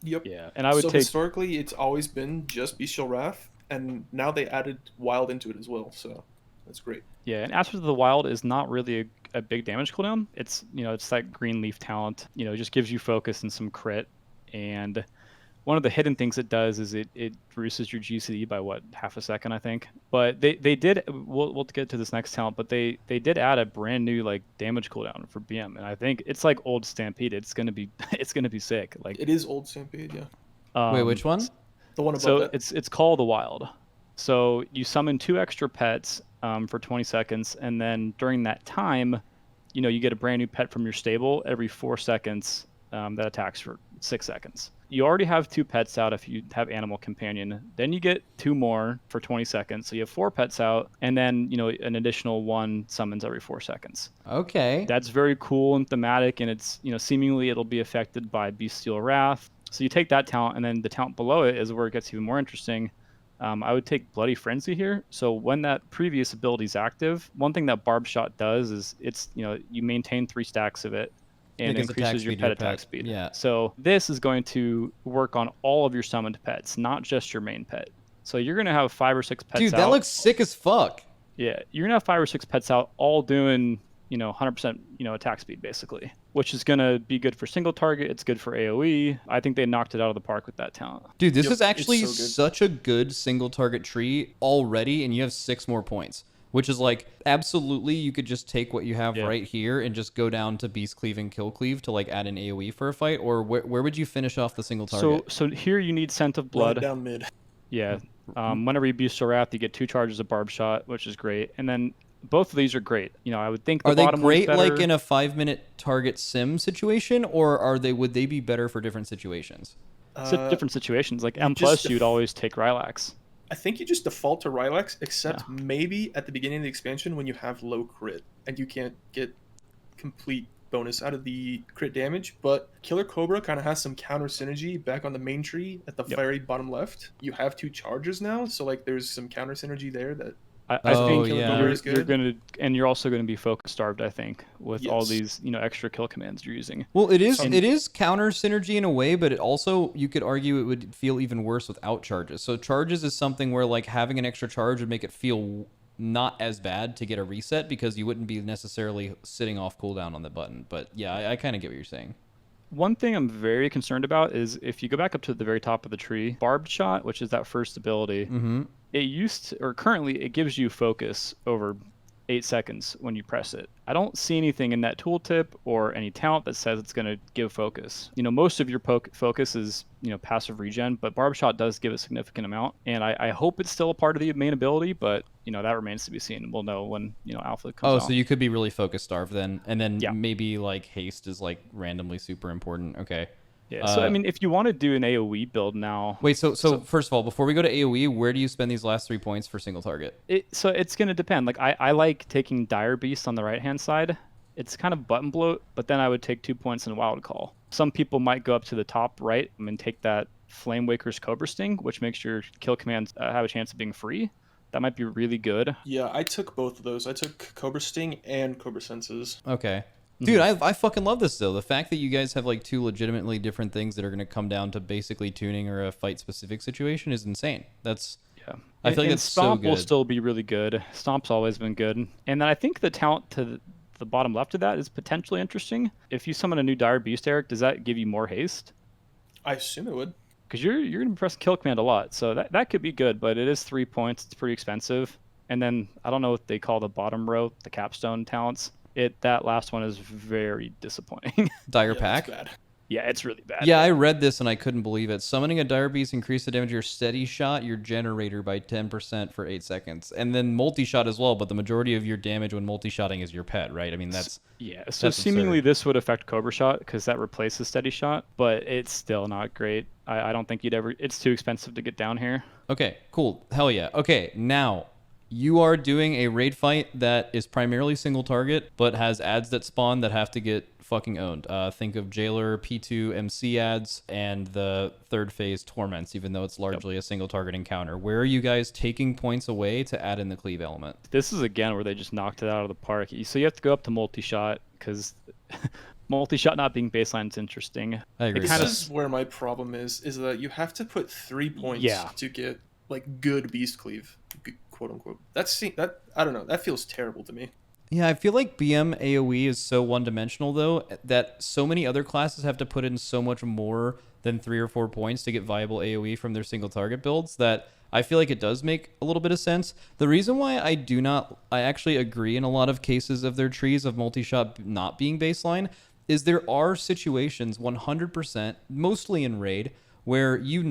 Yep. Yeah, and I would take... historically, it's always been just Bestial Wrath, and now they added Wild into it as well, so that's great. Yeah, and Aspect of the Wild is not really a big damage cooldown. It's it's that green leaf talent. It just gives you focus and some crit. And one of the hidden things it does is it reduces your GCD by half a second, I think. But they did, we'll get to this next talent, but they did add a brand new like damage cooldown for BM, and I think it's like old Stampede. It's gonna be sick. Like it is old Stampede, yeah. Wait, which one? The one above so that. it's Call of the Wild. So you summon 2 extra pets for 20 seconds, and then during that time, you get a brand new pet from your stable every 4 seconds that attacks for 6 seconds. You already have 2 pets out if you have Animal Companion. Then you get 2 more for 20 seconds. So you have 4 pets out, and then an additional 1 summons every 4 seconds. Okay. That's very cool and thematic, and it's seemingly it'll be affected by Bestial Wrath. So you take that talent, and then the talent below it is where it gets even more interesting. I would take Bloody Frenzy here. So when that previous ability is active, one thing that Barb Shot does is it's you maintain 3 stacks of it and increases your pet attack speed. Yeah. So this is going to work on all of your summoned pets, not just your main pet. So you're gonna have 5 or 6 pets out. Dude, that looks sick as fuck. Yeah, you're gonna have 5 or 6 pets out, all doing 100% attack speed basically, which is gonna be good for single target. It's good for AoE. I think they knocked it out of the park with that talent. Dude, this is actually so such a good single target tree already, and you have 6 more points, which is like absolutely you could just take what you have right here and just go down to Beast Cleave and Kill Cleave to like add an AoE for a fight. Or where would you finish off the single target? So here you need Scent of Blood. Right down mid. Yeah. Whenever you Bestial Wrath, you get 2 charges of Barb Shot, which is great. And then both of these are great. I would think the bottom great one's better. like in a 5-minute target sim situation, or would they be better for different situations? Different situations. Like M+, you'd always take Rylax. I think you just default to Rylax, except maybe at the beginning of the expansion when you have low crit and you can't get complete bonus out of the crit damage, but Killer Cobra kind of has some counter synergy back on the main tree at the very bottom left. You have 2 charges now, so like there's some counter synergy there that I think yeah. you're gonna, and you're also gonna be focus starved. I think with all these extra kill commands you're using. Well, it is counter synergy in a way, but it also, you could argue it would feel even worse without charges. So charges is something where like having an extra charge would make it feel not as bad to get a reset because you wouldn't be necessarily sitting off cooldown on the button. But yeah, I kind of get what you're saying. One thing I'm very concerned about is if you go back up to the very top of the tree, barbed shot, which is that first ability. It used to, or currently, it gives you focus over 8 seconds when you press it. I don't see anything in that tooltip or any talent that says it's going to give focus. Most of your focus is, passive regen, but Barb Shot does give a significant amount. And I hope it's still a part of the main ability, but, that remains to be seen. We'll know when, Alpha comes out. Oh, so you could be really focus starved then. And then maybe like haste is like randomly super important. Okay. Yeah, so I mean, if you want to do an AoE build now... Wait, so first of all, before we go to AoE, where do you spend these last 3 points for single target? So it's going to depend. Like, I like taking Dire Beast on the right-hand side. It's kind of button bloat, but then I would take 2 points in Wild Call. Some people might go up to the top right and take that Flame Waker's Cobra Sting, which makes your kill commands have a chance of being free. That might be really good. Yeah, I took both of those. I took Cobra Sting and Cobra Senses. Okay. Dude, I fucking love this, though. The fact that you guys have, like, 2 legitimately different things that are going to come down to basically tuning or a fight-specific situation is insane. That's... Yeah. I feel like that's so Stomp good. will still be really good. Stomp's always been good. And then I think the talent to the bottom left of that is potentially interesting. If you summon a new Dire Beast, Eric, does that give you more haste? I assume it would. Because you're going to be pressing kill command a lot. So that could be good, but it is 3 points. It's pretty expensive. And then, I don't know what they call the bottom row, the capstone talents. That last one is very disappointing. Dire Pack? Bad. Yeah, it's really bad. Yeah, I read this and I couldn't believe it. Summoning a Dire Beast increase the damage of your steady shot, your generator by 10% for 8 seconds. And then multi-shot as well, but the majority of your damage when multi-shotting is your pet, right? I mean, that's... Yeah, so that's seemingly absurd. this would affect Cobra Shot because that replaces steady shot, but it's still not great. I don't think you'd ever... It's too expensive to get down here. Okay, cool. Hell yeah. Okay, now... You are doing a raid fight that is primarily single target, but has ads that spawn that have to get fucking owned. Think of Jailer, P2, MC ads, and the third phase Torments, even though it's largely a single target encounter. Where are you guys taking points away to add in the cleave element? This is, again, where they just knocked it out of the park. So you have to go up to multi-shot, because multi-shot not being baseline is interesting. I agree. This is where my problem is that you have to put 3 points to get, like, good Beast Cleave. Quote unquote. That I don't know. That feels terrible to me. Yeah, I feel like BM AoE is so one-dimensional though that so many other classes have to put in so much more than 3 or 4 points to get viable AoE from their single target builds that I feel like it does make a little bit of sense. The reason why I actually agree in a lot of cases of their trees of multi-shot not being baseline is there are situations 100%, mostly in raid, where you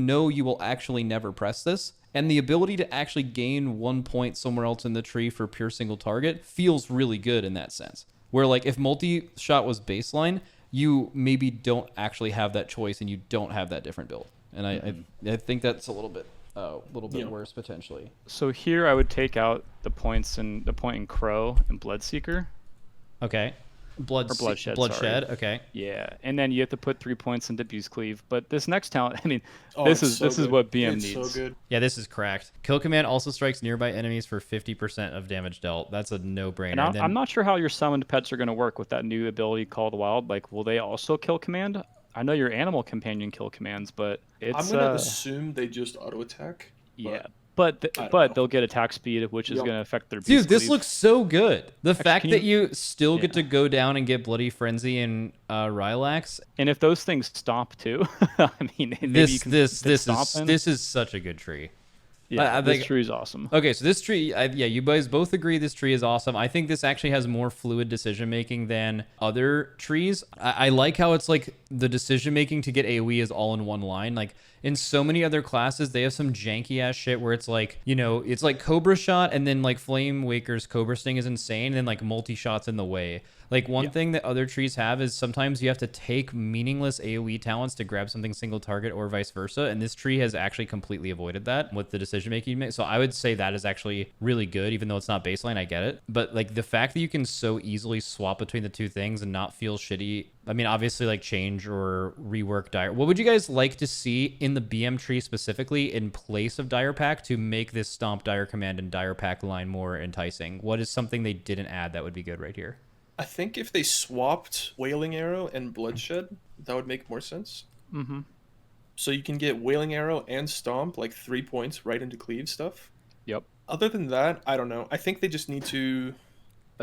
will actually never press this. And the ability to actually gain 1 point somewhere else in the tree for pure single target feels really good in that sense. Where like if multi-shot was baseline, you maybe don't actually have that choice and you don't have that different build. And I think that's a little bit worse potentially. So here I would take out the point in Crow and Bloodseeker. Okay. Bloodshed. Bloodshed. Okay. Yeah, and then you have to put 3 points into Beast Cleave. But this next talent, I mean, this is what BM needs. So good. Yeah, this is cracked. Kill command also strikes nearby enemies for 50% of damage dealt. That's a no-brainer. And I'm not sure how your summoned pets are going to work with that new ability called Wild. Like, will they also kill command? I know your animal companion kill commands, but it's... I'm going to assume they just auto-attack. Yeah. But they'll get attack speed, which is going to affect their beast Dude, this cleave. looks so good. The fact that you still get to go down and get Bloody Frenzy and Rylax. And if those things stomp too, I mean, maybe you can this is such a good tree. Yeah, this tree is awesome. Okay, so this tree, you guys both agree this tree is awesome. I think this actually has more fluid decision making than other trees. I like how it's like the decision making to get AoE is all in one line. Like in so many other classes, they have some janky ass shit where it's like, it's like Cobra Shot and then like Flame Waker's Cobra Sting is insane and then like multi shots in the way. Like one thing that other trees have is sometimes you have to take meaningless AoE talents to grab something single target or vice versa. And this tree has actually completely avoided that with the decision making you make. So I would say that is actually really good, even though it's not baseline. I get it. But like the fact that you can so easily swap between the two things and not feel shitty. I mean, obviously like change or rework dire. What would you guys like to see in the BM tree specifically in place of dire pack to make this stomp dire command and dire pack line more enticing? What is something they didn't add that would be good right here? I think if they swapped Wailing Arrow and Bloodshed, that would make more sense. Mm-hmm. So you can get Wailing Arrow and Stomp, like 3 points right into cleave stuff. Yep. Other than that, I don't know. I think they just need to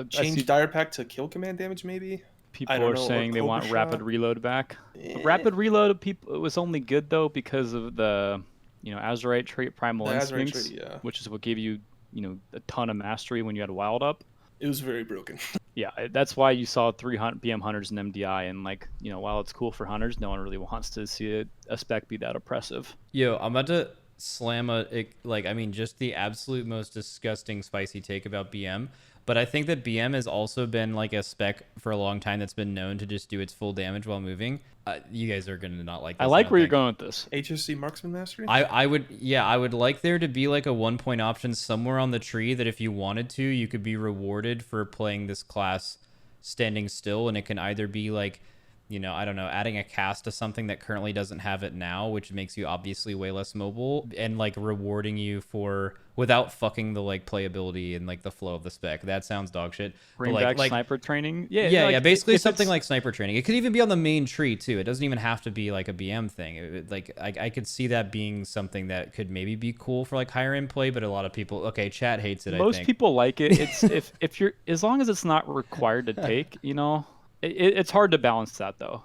change dire pack to kill command damage, maybe. People are saying they want rapid reload back. Yeah. Rapid reload, people, it was only good though because of the, Azurite trait, Primal Instincts, which is what gave you, a ton of mastery when you had Wild up. It was very broken. Yeah, that's why you saw 3 BM hunters in MDI, and while it's cool for hunters, no one really wants to see a spec be that oppressive. Yo, I'm about to slam just the absolute most disgusting spicy take about BM. But I think that BM has also been like a spec for a long time that's been known to just do its full damage while moving. You guys are gonna not like this. I like where you're going with this. HSC Marksman Mastery? I would like there to be like a 1-point option somewhere on the tree that if you wanted to, you could be rewarded for playing this class standing still, and it can either be like, I don't know, adding a cast to something that currently doesn't have it now, which makes you obviously way less mobile, and like rewarding you for without fucking the like playability and like the flow of the spec. That sounds dog shit. Bring back sniper training. Yeah, basically something like sniper training. It could even be on the main tree too. It doesn't even have to be like a BM thing. I could see that being something that could maybe be cool for like higher end play, but a lot of people, chat hates it. Most people like it. It's if you're, as long as it's not required to take, it's hard to balance that though.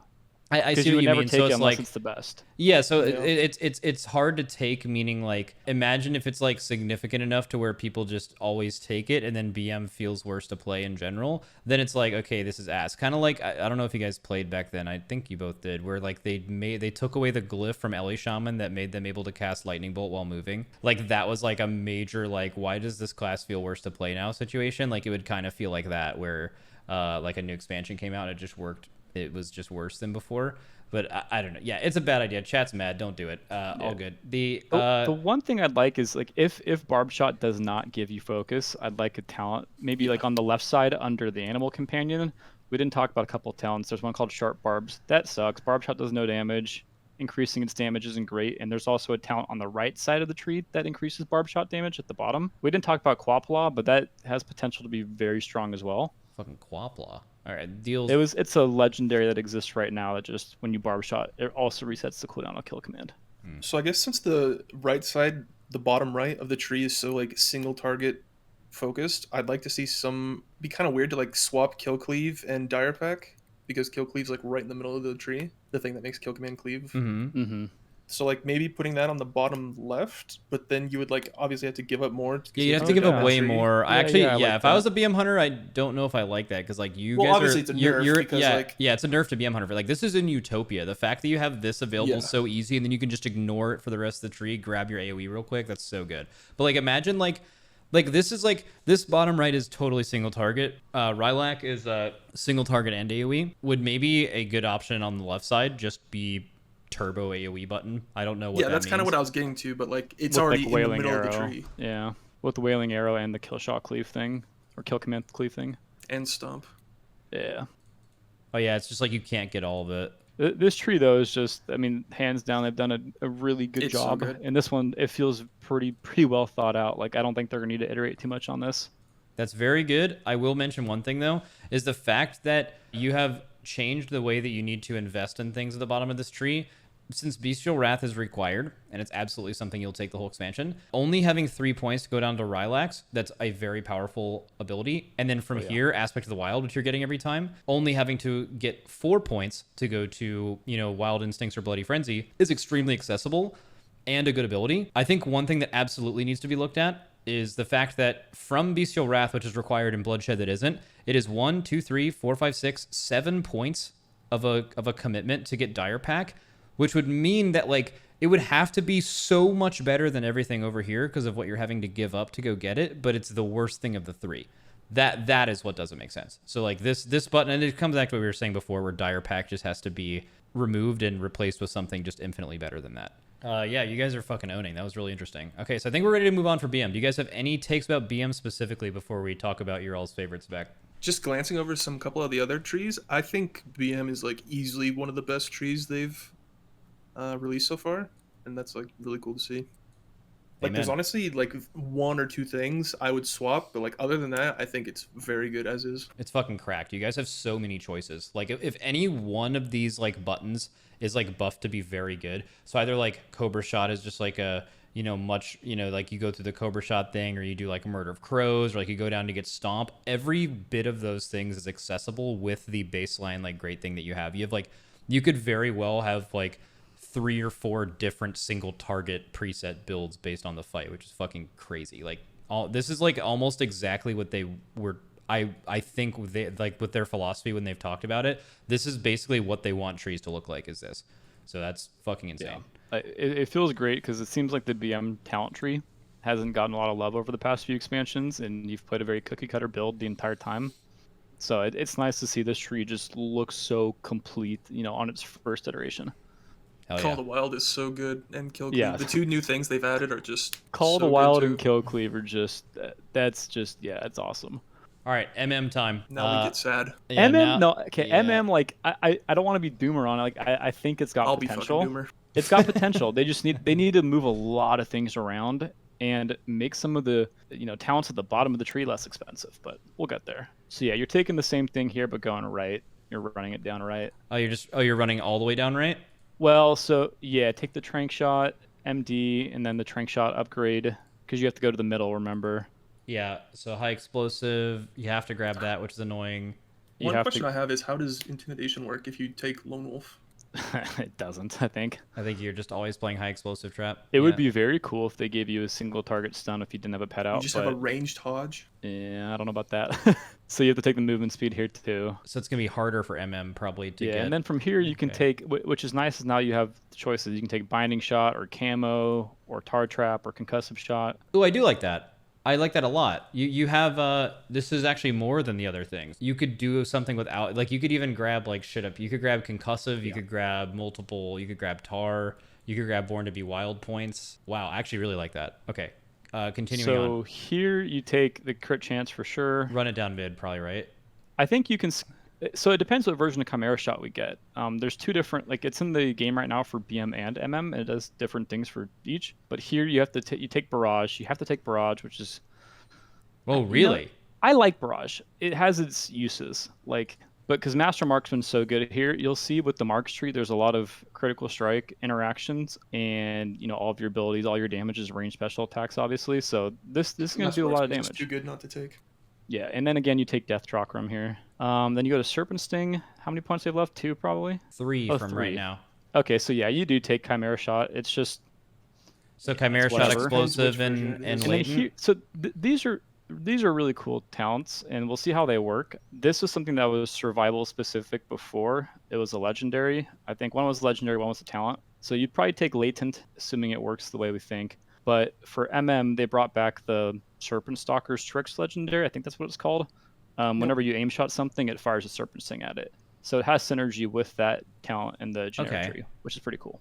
I see you what you never mean. Take So it it's unless like it's the best. Yeah, so it's hard to take, meaning like imagine if it's like significant enough to where people just always take it, and then BM feels worse to play in general. Then it's like, okay, this is ass. Kind of like I don't know if you guys played back then. I think you both did, where like they took away the glyph from Ellie Shaman that made them able to cast Lightning Bolt while moving. Like that was like a major like why does this class feel worse to play now situation. Like it would kind of feel like that where like a new expansion came out and it just worked. It was just worse than before. But I don't know. Yeah, it's a bad idea. Chat's mad. Don't do it. All good. The one thing I'd like is like if Barb Shot does not give you focus, I'd like a talent maybe like on the left side under the Animal Companion. We didn't talk about a couple of talents. There's one called Sharp Barbs. That sucks. Barb Shot does no damage. Increasing its damage isn't great. And there's also a talent on the right side of the tree that increases Barb Shot damage at the bottom. We didn't talk about Quapla, but that has potential to be very strong as well. Fucking Quapla. All right, deals. It's a legendary that exists right now that just when you barb shot, it also resets the cooldown of kill command. So I guess since the right side, the bottom right of the tree is so like single target focused, I'd like to see be kind of weird to like swap kill cleave and dire pack, because kill cleave's like right in the middle of the tree, the thing that makes kill command cleave. So like maybe putting that on the bottom left, but then you would like obviously have to give up more. Yeah, you have to give up way more. If I was a BM hunter, I don't know if I like that, because like you guys obviously it's a nerf because it's a nerf to BM hunter. For like this is in Utopia. The fact that you have this available so easy, and then you can just ignore it for the rest of the tree, grab your AoE real quick. That's so good. But like imagine like this is like this bottom right is totally single target. Rylak is single target and AoE. Would maybe a good option on the left side just be turbo AoE button? I don't know what that that's means. kind of what I was getting to, but like it's with already like in the middle arrow. of the tree. Yeah, with the Wailing Arrow and the kill shot cleave thing, or kill command cleave thing. And Stomp. Yeah. Oh yeah, it's just like you can't get all of it. This tree though is just, I mean, hands down, they've done a really good job. So good. And this one, it feels pretty well thought out. Like I don't think they're gonna need to iterate too much on this. That's very good. I will mention one thing though, is the fact that you have changed the way that you need to invest in things at the bottom of this tree. Since Bestial Wrath is required, and it's absolutely something you'll take the whole expansion, only having 3 points to go down to Rylax, that's a very powerful ability. And then from here, Aspect of the Wild, which you're getting every time, only having to get 4 points to go to, Wild Instincts or Bloody Frenzy is extremely accessible and a good ability. I think one thing that absolutely needs to be looked at is the fact that from Bestial Wrath, which is required in Bloodshed that isn't, it is 1, 2, 3, 4, 5, 6, 7 points of a commitment to get Dire Pack, which would mean that like it would have to be so much better than everything over here because of what you're having to give up to go get it, but it's the worst thing of the three. That is what doesn't make sense. So like this button, and it comes back to what we were saying before, where dire pack just has to be removed and replaced with something just infinitely better than that. Yeah, you guys are fucking owning. That was really interesting. Okay, so I think we're ready to move on for BM. Do you guys have any takes about BM specifically before we talk about your all's favorite spec? Just glancing over some couple of the other trees, I think BM is like easily one of the best trees they've released so far, and that's like really cool to see. Like, Amen. there's honestly like one or two things I would swap, but like other than that, I think it's very good as is. It's fucking cracked. You guys have so many choices. Like if any one of these like buttons is like buffed to be very good, so either like Cobra Shot is just like a like you go through the Cobra Shot thing, or you do like Murder of Crows, or like you go down to get Stomp. Every bit of those things is accessible with the baseline like great thing that you have. You have like you could very well have like 3 or 4 different single target preset builds based on the fight, which is fucking crazy. Like this is like almost exactly what they were. I think they like with their philosophy when they've talked about it. This is basically what they want trees to look like. Is this? So that's fucking insane. Yeah. It feels great because it seems like the BM talent tree hasn't gotten a lot of love over the past few expansions, and you've played a very cookie cutter build the entire time. So it's nice to see this tree just look so complete, on its first iteration. Hell Call yeah. of the Wild is so good, and Kill Cleave. Yeah. The 2 new things they've added are just Call of so the Wild good and too. Kill Cleave are just it's awesome. All right, MM time. Now we get sad. Yeah, MM yeah. MM like I don't want to be doomer on it. Like I think it's got I'll potential. be fucking doomer. It's got potential. They need to move a lot of things around and make some of the talents at the bottom of the tree less expensive, but we'll get there. So yeah, you're taking the same thing here but going right. You're running it down right. You're running all the way down right? Well, so yeah, take the Trank Shot, MD, and then the Trank Shot upgrade because you have to go to the middle, remember? Yeah, so high explosive, you have to grab that, which is annoying. One question I have is, how does Intimidation work if you take Lone Wolf? It doesn't, I think. I think you're just always playing high explosive trap. It would be very cool if they gave you a single target stun if you didn't have a pet out. You just have a ranged Hodge? Yeah, I don't know about that. So you have to take the movement speed here too. So it's going to be harder for MM probably to get. Yeah, and then from here you can take, which is nice, is now you have choices. You can take Binding Shot or Camo or Tar Trap or Concussive Shot. Oh, I do like that. I like that a lot. You have this is actually more than the other things. You could do something without, like you could even grab like shit up. You could grab concussive, you could grab multiple, you could grab tar, you could grab born to be wild points. Wow, I actually really like that. Okay. Continuing on. So here you take the crit chance for sure. Run it down mid probably, right? I think you can. So it depends what version of Chimera Shot we get. There's 2 different, like it's in the game right now for BM and MM, and it does different things for each. But here you have to you take Barrage. You have to take Barrage, which is. Oh, really? I like Barrage. It has its uses, but because Master Marksman's so good here, you'll see with the Marks tree, there's a lot of critical strike interactions, and all of your abilities, all your damage is range special attacks, obviously. So this is going to do a lot of damage. Too good not to take. Yeah, and then again, you take Death Chakram here. Then you go to Serpent Sting. How many points do you have left? 2, probably? 3 from 3. Right now. Okay, so yeah, you do take Chimera Shot. It's just... So Chimera Shot, Explosive, and Latent? These are really cool talents, and we'll see how they work. This was something that was survival specific before. It was a legendary. I think one was legendary, one was a talent. So you'd probably take Latent, assuming it works the way we think. But for MM, they brought back the Serpent Stalker's Tricks legendary. I think that's what it's called. Whenever you aim shot something, it fires a Serpent Sting at it. So it has synergy with that talent in the generic tree, which is pretty cool.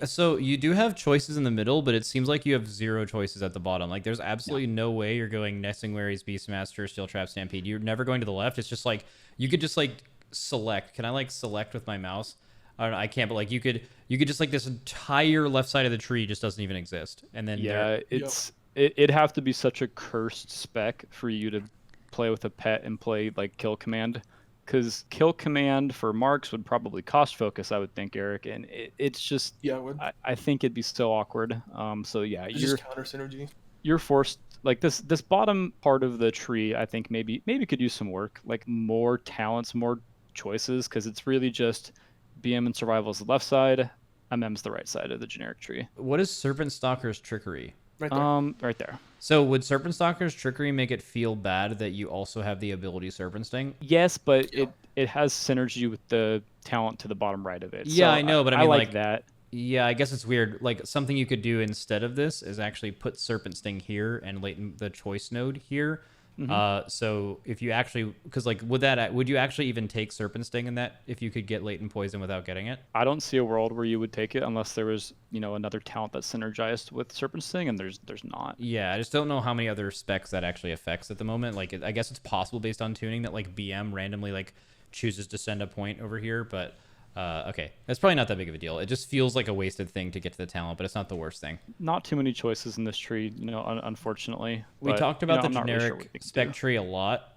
So you do have choices in the middle, but it seems like you have 0 choices at the bottom. Like there's absolutely no way you're going Nesting Waries, Beastmaster, Steel Trap, Stampede. You're never going to the left. It's just like you could just like select. Can I like select with my mouse? I don't know. I can't, but like you could just like this entire left side of the tree just doesn't even exist. And then it'd have to be such a cursed spec for you to play with a pet and play like Kill Command. Because Kill Command for Marks would probably cost focus, I would think, Eric, and it's just it would. I think it'd be so awkward. So yeah, you're just counter synergy. You're forced like this bottom part of the tree. I think maybe could use some work, like more talents, more choices, because it's really just BM and Survival is the left side, MM's the right side of the generic tree. What is Serpent Stalker's Trickery? Right there. Right there. So would Serpent Stalker's Trickery make it feel bad that you also have the ability Serpent Sting? Yes, but it has synergy with the talent to the bottom right of it. Yeah, so I know, but I mean like that. Yeah, I guess it's weird. Like something you could do instead of this is actually put Serpent Sting here and Latent the choice node here. So if you actually, because like would you actually even take Serpent Sting in that if you could get latent poison without getting it? I don't see a world where you would take it unless there was, another talent that synergized with Serpent Sting, and there's not. Yeah, I just don't know how many other specs that actually affects at the moment. Like, I guess it's possible based on tuning that like BM randomly like chooses to send a point over here, but okay, that's probably not that big of a deal. It just feels like a wasted thing to get to the talent, but it's not the worst thing. Not too many choices in this tree, unfortunately. We talked about the I'm not really generic sure what they spec do. tree a lot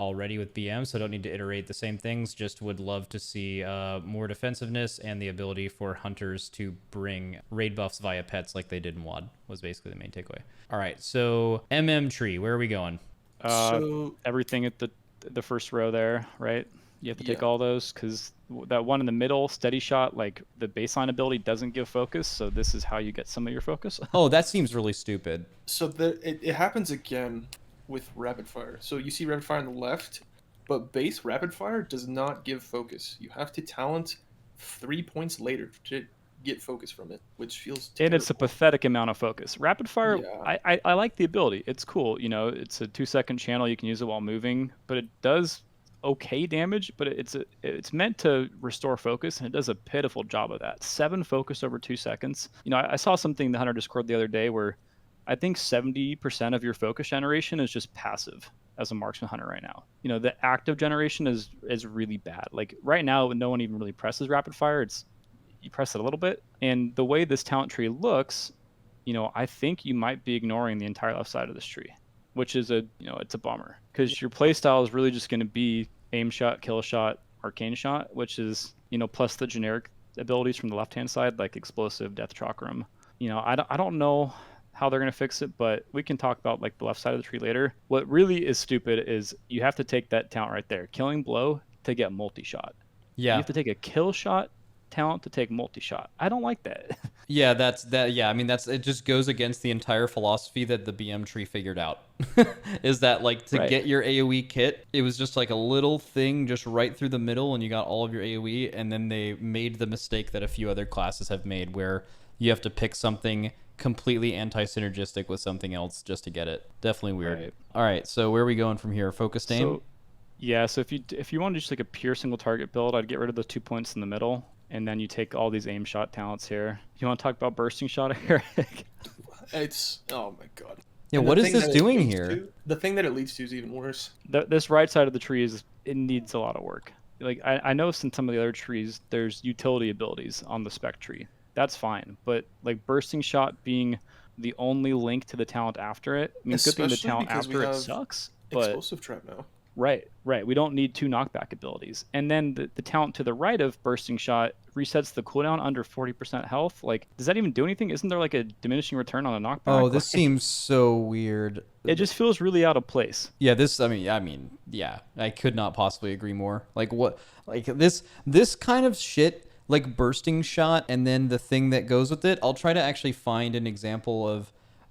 already with BM, so don't need to iterate the same things. Just would love to see more defensiveness and the ability for hunters to bring raid buffs via pets like they did in WoD was basically the main takeaway. All right, so MM tree, where are we going? So Everything at the first row there, right? You have to take Yeah. all those because that one in the middle, steady shot, like the baseline ability doesn't give focus, so this is how you get some of your focus. Oh, that seems really stupid. So it happens again with rapid fire. So you see rapid fire on the left, but base rapid fire does not give focus. You have to talent 3 points later to get focus from it, which feels And it's a terrible. pathetic amount of focus. Rapid fire, Yeah. I like the ability. It's cool. It's a 2-second channel. You can use it while moving, but it does okay damage. But it's meant to restore focus, and it does a pitiful job of that. 7 focus over 2 seconds. I saw something in the Hunter Discord the other day where I think 70% of your focus generation is just passive as a marksman hunter right now. The active generation is really bad. Like right now, no one even really presses rapid fire. You press it a little bit, and the way this talent tree looks, I think you might be ignoring the entire left side of this tree, which is it's a bummer because your playstyle is really just going to be aim shot, kill shot, arcane shot, which is plus the generic abilities from the left hand side like explosive, death chakram. I don't know how they're going to fix it, but we can talk about like the left side of the tree later. What really is stupid is you have to take that talent right there, killing blow, to get multi shot. You Yeah. have to take a kill shot talent to take multi-shot. I don't like that. Yeah, that's that. Yeah, I mean, it just goes against the entire philosophy that the BM tree figured out. Is that like to Right. get your AoE kit, it was just like a little thing just right through the middle and you got all of your AoE, and then they made the mistake that a few other classes have made where you have to pick something completely anti-synergistic with something else just to get it. Definitely weird. Right. All right, so where are we going from here? Focused aim? So, yeah, so if you want to just like a pure single target build, I'd get rid of the 2 points in the middle, and then you take all these aim shot talents here. You want to talk about bursting shot, Eric? It's oh my god. Yeah, And what the is thing this that it doing leads here? the thing that it leads to is even worse. This right side of the tree it needs a lot of work. Like I noticed in some of the other trees, there's utility abilities on the spec tree. That's fine, but like bursting shot being the only link to the talent after it. I mean, good thing the Especially talent because we after it have sucks, but Explosive trap now. right. We don't need 2 knockback abilities. And then the talent to the right of bursting shot resets the cooldown under 40% health. Like, does that even do anything? Isn't there like a diminishing return on a knockback? Oh, this Like, seems so weird. it just feels really out of place. Yeah, yeah, I could not possibly agree more. Like what, like this kind of shit, like bursting shot, and then the thing that goes with it. I'll try to actually find an example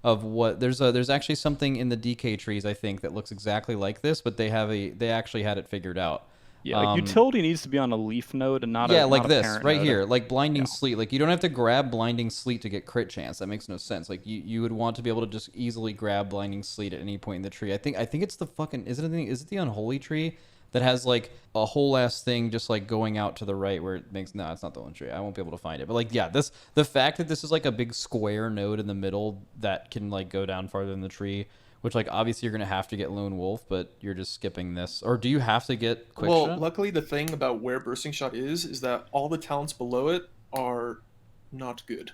of what there's actually something in the DK trees I think that looks exactly like this, but they actually had it figured out. Yeah, like utility needs to be on a leaf node and not Yeah, a like not a this parent right node. here, like blinding Yeah. sleet. Like you don't have to grab blinding sleet to get crit chance. That makes no sense. Like you would want to be able to just easily grab blinding sleet at any point in the tree. I think it's the fucking is it the unholy tree that has like a whole ass thing just like going out to the right where it makes no, it's not the one tree. I won't be able to find it. But like yeah, the fact that this is like a big square node in the middle that can like go down farther in the tree. Which, like, obviously you're going to have to get Lone Wolf, but you're just skipping this. Or do you have to get Quick Well, Shot? luckily the thing about where bursting shot is that all the talents below it are not good.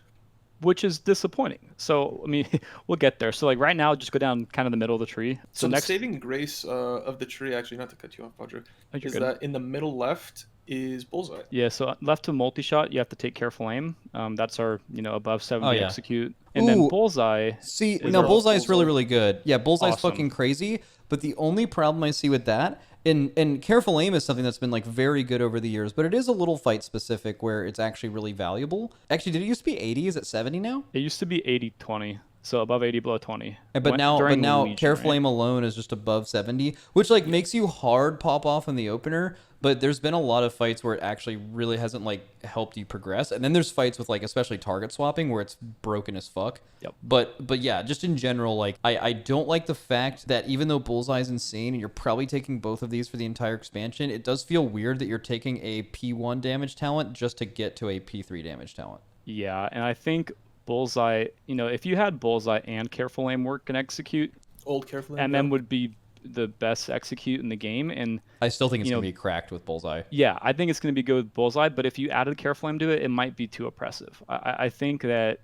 Which is disappointing. So I mean, we'll get there. So like right now, just go down kind of the middle of the tree. So the next, saving grace of the tree, actually, not to cut you off, Podra, oh, you're is good. that in the middle left is bullseye. Yeah, so left to multi-shot, you have to take careful aim. That's our, above 70 Oh, yeah. execute. And then Ooh. bullseye. See, is no, our- Bullseye is really, Bullseye. really good. Yeah, Bullseye's Awesome. fucking crazy. But the only problem I see with that, and careful aim is something that's been like very good over the years, but it is a little fight specific where it's actually really valuable. Actually, did it used to be 80? Is it 70 now? It used to be 80-20. So above 80, below 20. But now Legion, Careful right? Aim alone is just above 70, which like makes you hard pop off in the opener. But there's been a lot of fights where it actually really hasn't like helped you progress. And then there's fights with like especially target swapping where it's broken as fuck. Yep. But yeah, just in general, like I don't like the fact that even though Bullseye's insane and you're probably taking both of these for the entire expansion, it does feel weird that you're taking a P1 damage talent just to get to a P3 damage talent. Yeah, and I think Bullseye, if you had Bullseye and Careful Aim work and execute, Old Careful Aim. MM would be the best execute in the game. And I still think it's going to be cracked with Bullseye. yeah, I think it's going to be good with Bullseye, but if you added Careful Aim to it, it might be too oppressive. I think that,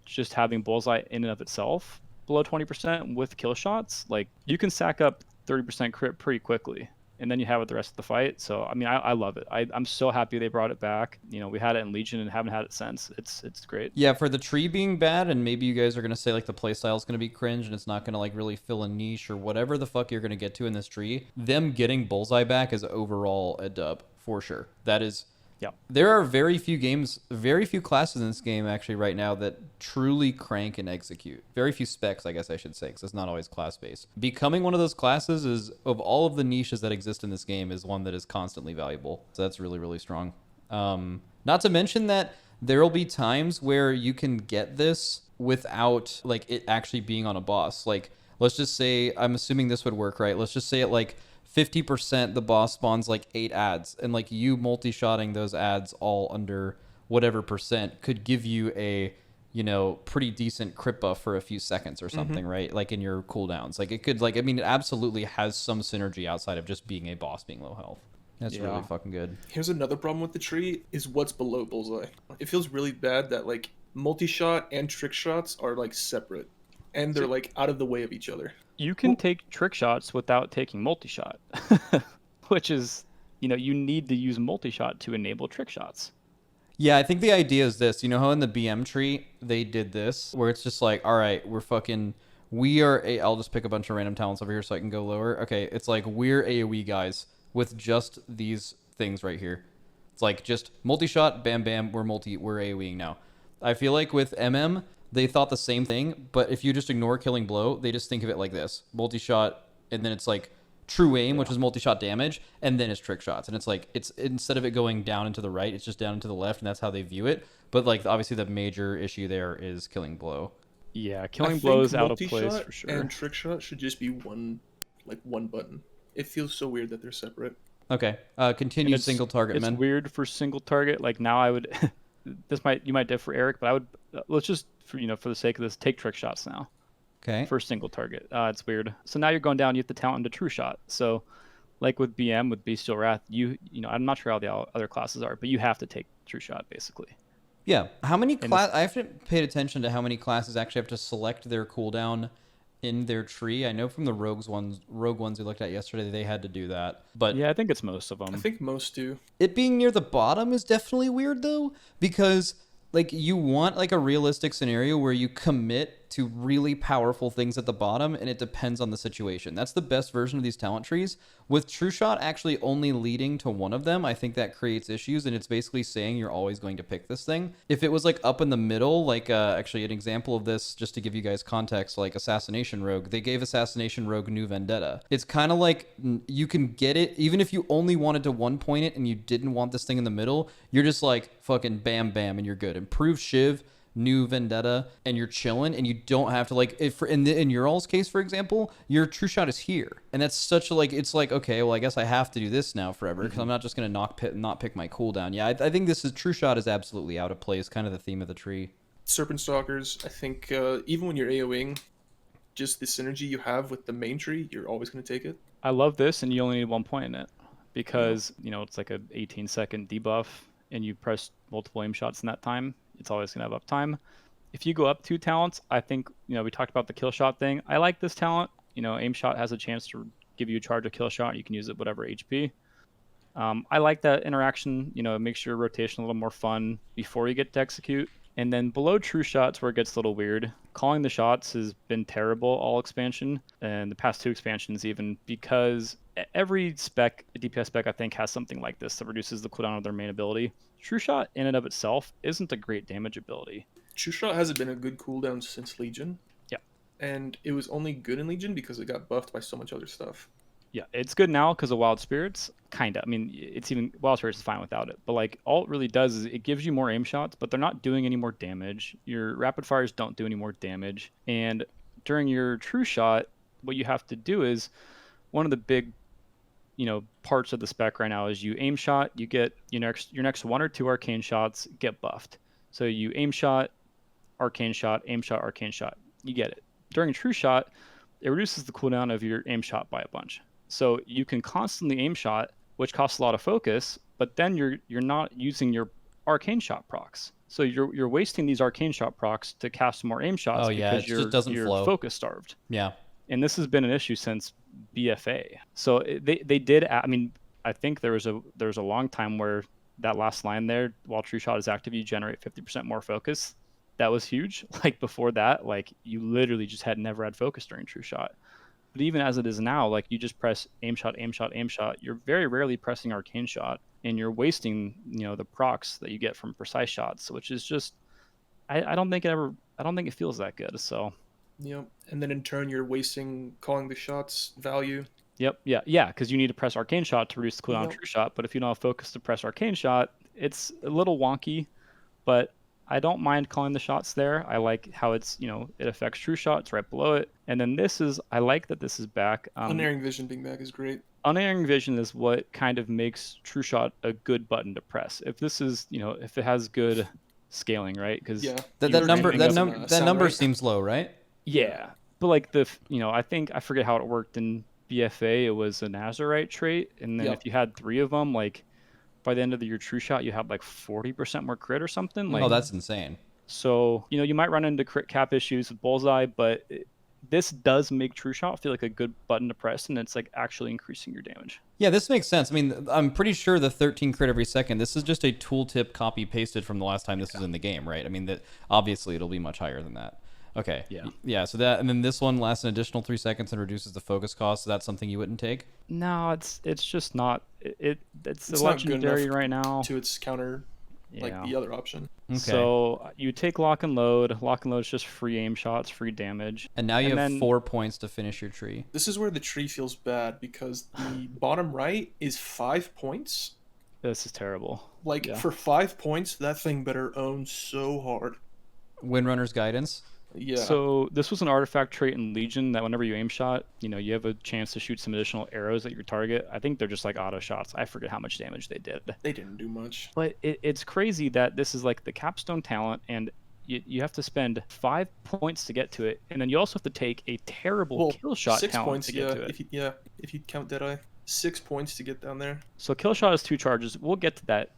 just having Bullseye in and of itself below 20% with kill shots, like you can stack up 30% crit pretty quickly. And then you have it the rest of the fight. So, I mean, I love it. I'm so happy they brought it back. We had it in Legion and haven't had it since. It's great. Yeah, for the tree being bad, and maybe you guys are going to say, like, the playstyle is going to be cringe and it's not going to, like, really fill a niche or whatever the fuck you're going to get to in this tree, them getting Bullseye back is overall a dub, for sure. That is... Yeah. There are very few classes in this game, actually, right now that truly crank and execute. Very few specs, I guess I should say, because it's not always class-based. Becoming one of those classes is, of all of the niches that exist in this game, is one that is constantly valuable. So that's really, really strong. Not to mention that there will be times where you can get this without, like, it actually being on a boss. Like, let's just say, I'm assuming this would work, right? Let's just say it, like... 50% the boss spawns like 8 ads, and like you multi-shotting those ads all under whatever percent could give you a pretty decent crit buff for a few seconds or something, right? Like in your cooldowns, like it could, like, I mean, it absolutely has some synergy outside of just being a boss being low health. That's really fucking good. Here's another problem with the tree is what's below Bullseye. It feels really bad that like multi-shot and trick shots are like separate and they're like out of the way of each other. You can take trick shots without taking multi-shot, which is, you need to use multi-shot to enable trick shots. Yeah, I think the idea is this. You know how in the BM tree they did this, where it's just like, all right, I'll just pick a bunch of random talents over here so I can go lower. Okay, it's like we're AoE guys with just these things right here. It's like just multi-shot, bam, bam, we're AoEing now. I feel like with MM, they thought the same thing, but if you just ignore killing blow, they just think of it like this. Multi-shot, and then it's like true aim, which is multi-shot damage, and then it's trick shots. And it's like, it's instead of it going down and to the right, it's just down and to the left, and that's how they view it. But like, obviously the major issue there is killing blow. Yeah, killing blow is out of place for sure. And trick shot should just be one button. It feels so weird that they're separate. Okay, continue single target, It's weird for single target. Like now I would, you might differ, Eric, but I would, let's just, for the sake of this, take trick shots now. Okay. For single target. It's weird. So now you're going down, you have to talent into true shot. So like with BM, with Bestial Wrath, I'm not sure how the other classes are, but you have to take true shot basically. Yeah. How many I haven't paid attention to how many classes actually have to select their cooldown in their tree. I know from the rogue ones we looked at yesterday, they had to do that. But yeah, I think it's most of them. I think most do. It being near the bottom is definitely weird though, because like you want like a realistic scenario where you commit to really powerful things at the bottom, and it depends on the situation. That's the best version of these talent trees. With True Shot actually only leading to one of them, I think that creates issues, and it's basically saying you're always going to pick this thing. If it was like up in the middle, like actually an example of this, just to give you guys context, like Assassination Rogue, they gave Assassination Rogue New Vendetta. It's kind of like you can get it, even if you only wanted to one point it and you didn't want this thing in the middle, you're just like fucking bam, bam, and you're good. Improve Shiv, New Vendetta, and you're chilling, and you don't have to like, if in your all's case, for example, your true shot is here, and that's such a like, it's like, okay, well I guess I have to do this now forever because I'm not just gonna not pick my cooldown. Yeah, I think this is true shot is absolutely out of place, kind of the theme of the tree. Serpent Stalkers, I think even when you're AoEing, just the synergy you have with the main tree, you're always gonna take it. I love this, and you only need 1 point in it because it's like a 18-second debuff, and you press multiple aim shots in that time. It's always going to have uptime. If you go up 2 talents, I think, we talked about the kill shot thing. I like this talent. Aim shot has a chance to give you a charge of kill shot. You can use it whatever HP. I like that interaction. It makes your rotation a little more fun before you get to execute. And then below true shots where it gets a little weird. Calling the shots has been terrible all expansion, and the past 2 expansions even, because every spec, a DPS spec, I think, has something like this that reduces the cooldown of their main ability. True shot in and of itself isn't a great damage ability. True Shot hasn't been a good cooldown since Legion. Yeah. And it was only good in Legion because it got buffed by so much other stuff. Yeah, it's good now because of Wild Spirits, kinda. I mean, it's even Wild Spirits is fine without it. But like, all it really does is it gives you more aim shots, but they're not doing any more damage. Your rapid fires don't do any more damage, and during your True Shot, what you have to do is one of the big, parts of the spec right now is you aim shot, you get your next 1 or 2 arcane shots get buffed. So you aim shot, arcane shot, aim shot, arcane shot. You get it. During True Shot, it reduces the cooldown of your aim shot by a bunch. So you can constantly aim shot, which costs a lot of focus, but then you're not using your arcane shot procs. So you're wasting these arcane shot procs to cast more aim shots because it just doesn't you're flow. focus starved. Yeah. And this has been an issue since BFA. So they did. I mean, I think there was a long time where that last line there, while True Shot is active, you generate 50% more focus. That was huge. Like before that, like you literally just never had focus during True Shot. But even as it is now, like you just press aim shot, aim shot, aim shot. You're very rarely pressing arcane shot, and you're wasting, the procs that you get from precise shots, which is just, I don't think it feels that good. So. Yep. And then in turn, you're wasting calling the shots value. Yep. Yeah. Because you need to press arcane shot to reduce the cooldown of Yep. True Shot. But if you don't have focus to press arcane shot, it's a little wonky. But I don't mind calling the shots there. I like how it's, it affects True Shot. It's right below it. And then I like that this is back. Unerring Vision being back is great. Unerring Vision is what kind of makes True Shot a good button to press. If this is, if it has good scaling, right? Because Yeah. That number seems low, right? Yeah, but like I forget how it worked in BFA. It was a Nazarite trait, and then if you had 3 of them, like by the end of your True Shot, you had like 40% more crit or something. Like, oh, that's insane. So you might run into crit cap issues with Bullseye, but this does make True Shot feel like a good button to press, and it's like actually increasing your damage. Yeah, this makes sense. I mean, I'm pretty sure the 13 crit every second, this is just a tooltip copy pasted from the last time this was in the game, right? I mean, that obviously it'll be much higher than that. Okay. Yeah. So that, and then this one lasts an additional 3 seconds and reduces the focus cost. So that's something you wouldn't take? No, it's just not. It's not legendary good enough right now. to its counter, like the other option. Okay. So you take lock and load. Lock and load is just free aim shots, free damage. And now you have 4 points to finish your tree. This is where the tree feels bad because the bottom right is 5 points. This is terrible. Like for 5 points, that thing better own so hard. Windrunner's Guidance. Yeah. So this was an artifact trait in Legion that whenever you aim shot, you have a chance to shoot some additional arrows at your target. I think they're just like auto shots. I forget how much damage they did. They didn't do much. But it's crazy that this is like the capstone talent, and you have to spend 5 points to get to it, and then you also have to take a terrible kill shot 6 talent points, to get to it. If you count Deadeye. 6 points to get down there. So kill shot is 2 charges. We'll get to that.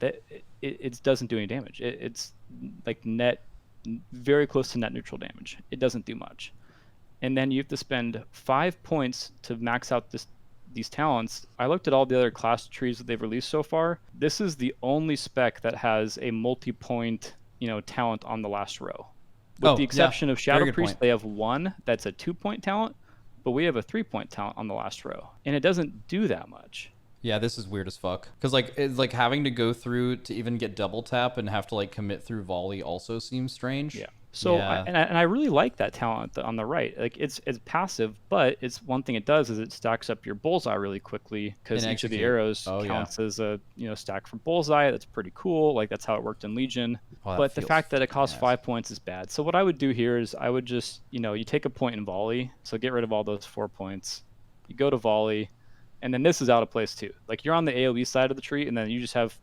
It doesn't do any damage. It's like very close to net neutral damage. It doesn't do much. And then you have to spend 5 points to max out these talents. I looked at all the other class trees that they've released so far. This is the only spec that has a multi-point, talent on the last row. With the exception of Shadow Priest, they have 1 that's a 2-point talent, but we have a 3-point talent on the last row. And it doesn't do that much. Yeah, this is weird as fuck. Because it's like having to go through to even get double tap and have to like commit through volley also seems strange. Yeah. So I really like that talent on the right. Like it's passive, but it's one thing it does is it stacks up your bullseye really quickly because each of the arrows counts as a stack for bullseye. That's pretty cool. Like that's how it worked in Legion. But the fact that it costs 5 points is bad. So what I would do here is I would just you take a point in volley. So get rid of all those 4 points. You go to volley. And then this is out of place too. Like you're on the AoE side of the tree, and then you just have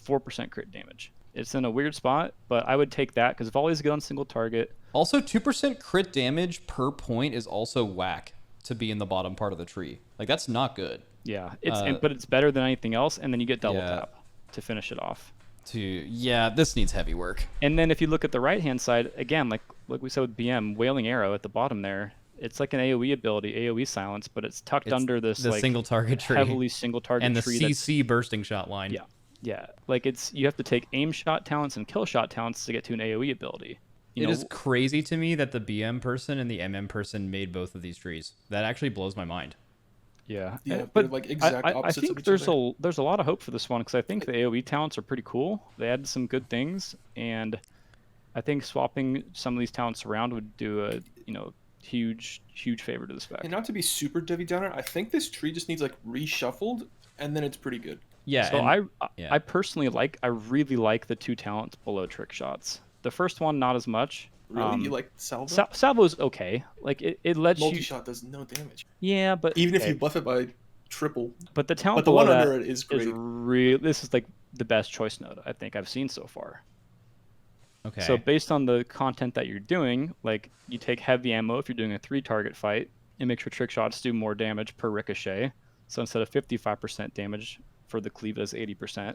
4% crit damage. It's in a weird spot, but I would take that because volley's good on single target. Also, 2% crit damage per point is also whack to be in the bottom part of the tree. Like that's not good. Yeah, but it's better than anything else. And then you get double tap to finish it off. This needs heavy work. And then if you look at the right hand side again, like we said with BM, Wailing Arrow at the bottom there. It's like an AoE ability, AoE silence, but it's tucked under the like single target tree, heavily single target and the tree CC bursting shot line. Yeah. Like you have to take aim shot talents and kill shot talents to get to an AoE ability. It is crazy to me that the BM person and the MM person made both of these trees. That actually blows my mind. Yeah, but like exact opposites. I think there's a lot of hope for this one because I think the AoE talents are pretty cool. They added some good things, and I think swapping some of these talents around would do a huge favor to the spec. And not to be super Debbie Downer, I think this tree just needs like reshuffled, and then it's pretty good. Yeah. So and, I personally I really like the 2 talents below trick shots. The first one not as much. Really, you like Salvo? Salvo's okay. Like it lets you. Multi-shot does no damage. Yeah, but Even okay. if you buff it by triple. But the talent But the below one that under it is great. This is like the best choice node I think I've seen so far. Okay. So based on the content that you're doing, like you take heavy ammo if you're doing a 3-target fight, and make sure trick shots do more damage per ricochet. So instead of 55% damage for the cleave, it is 80%.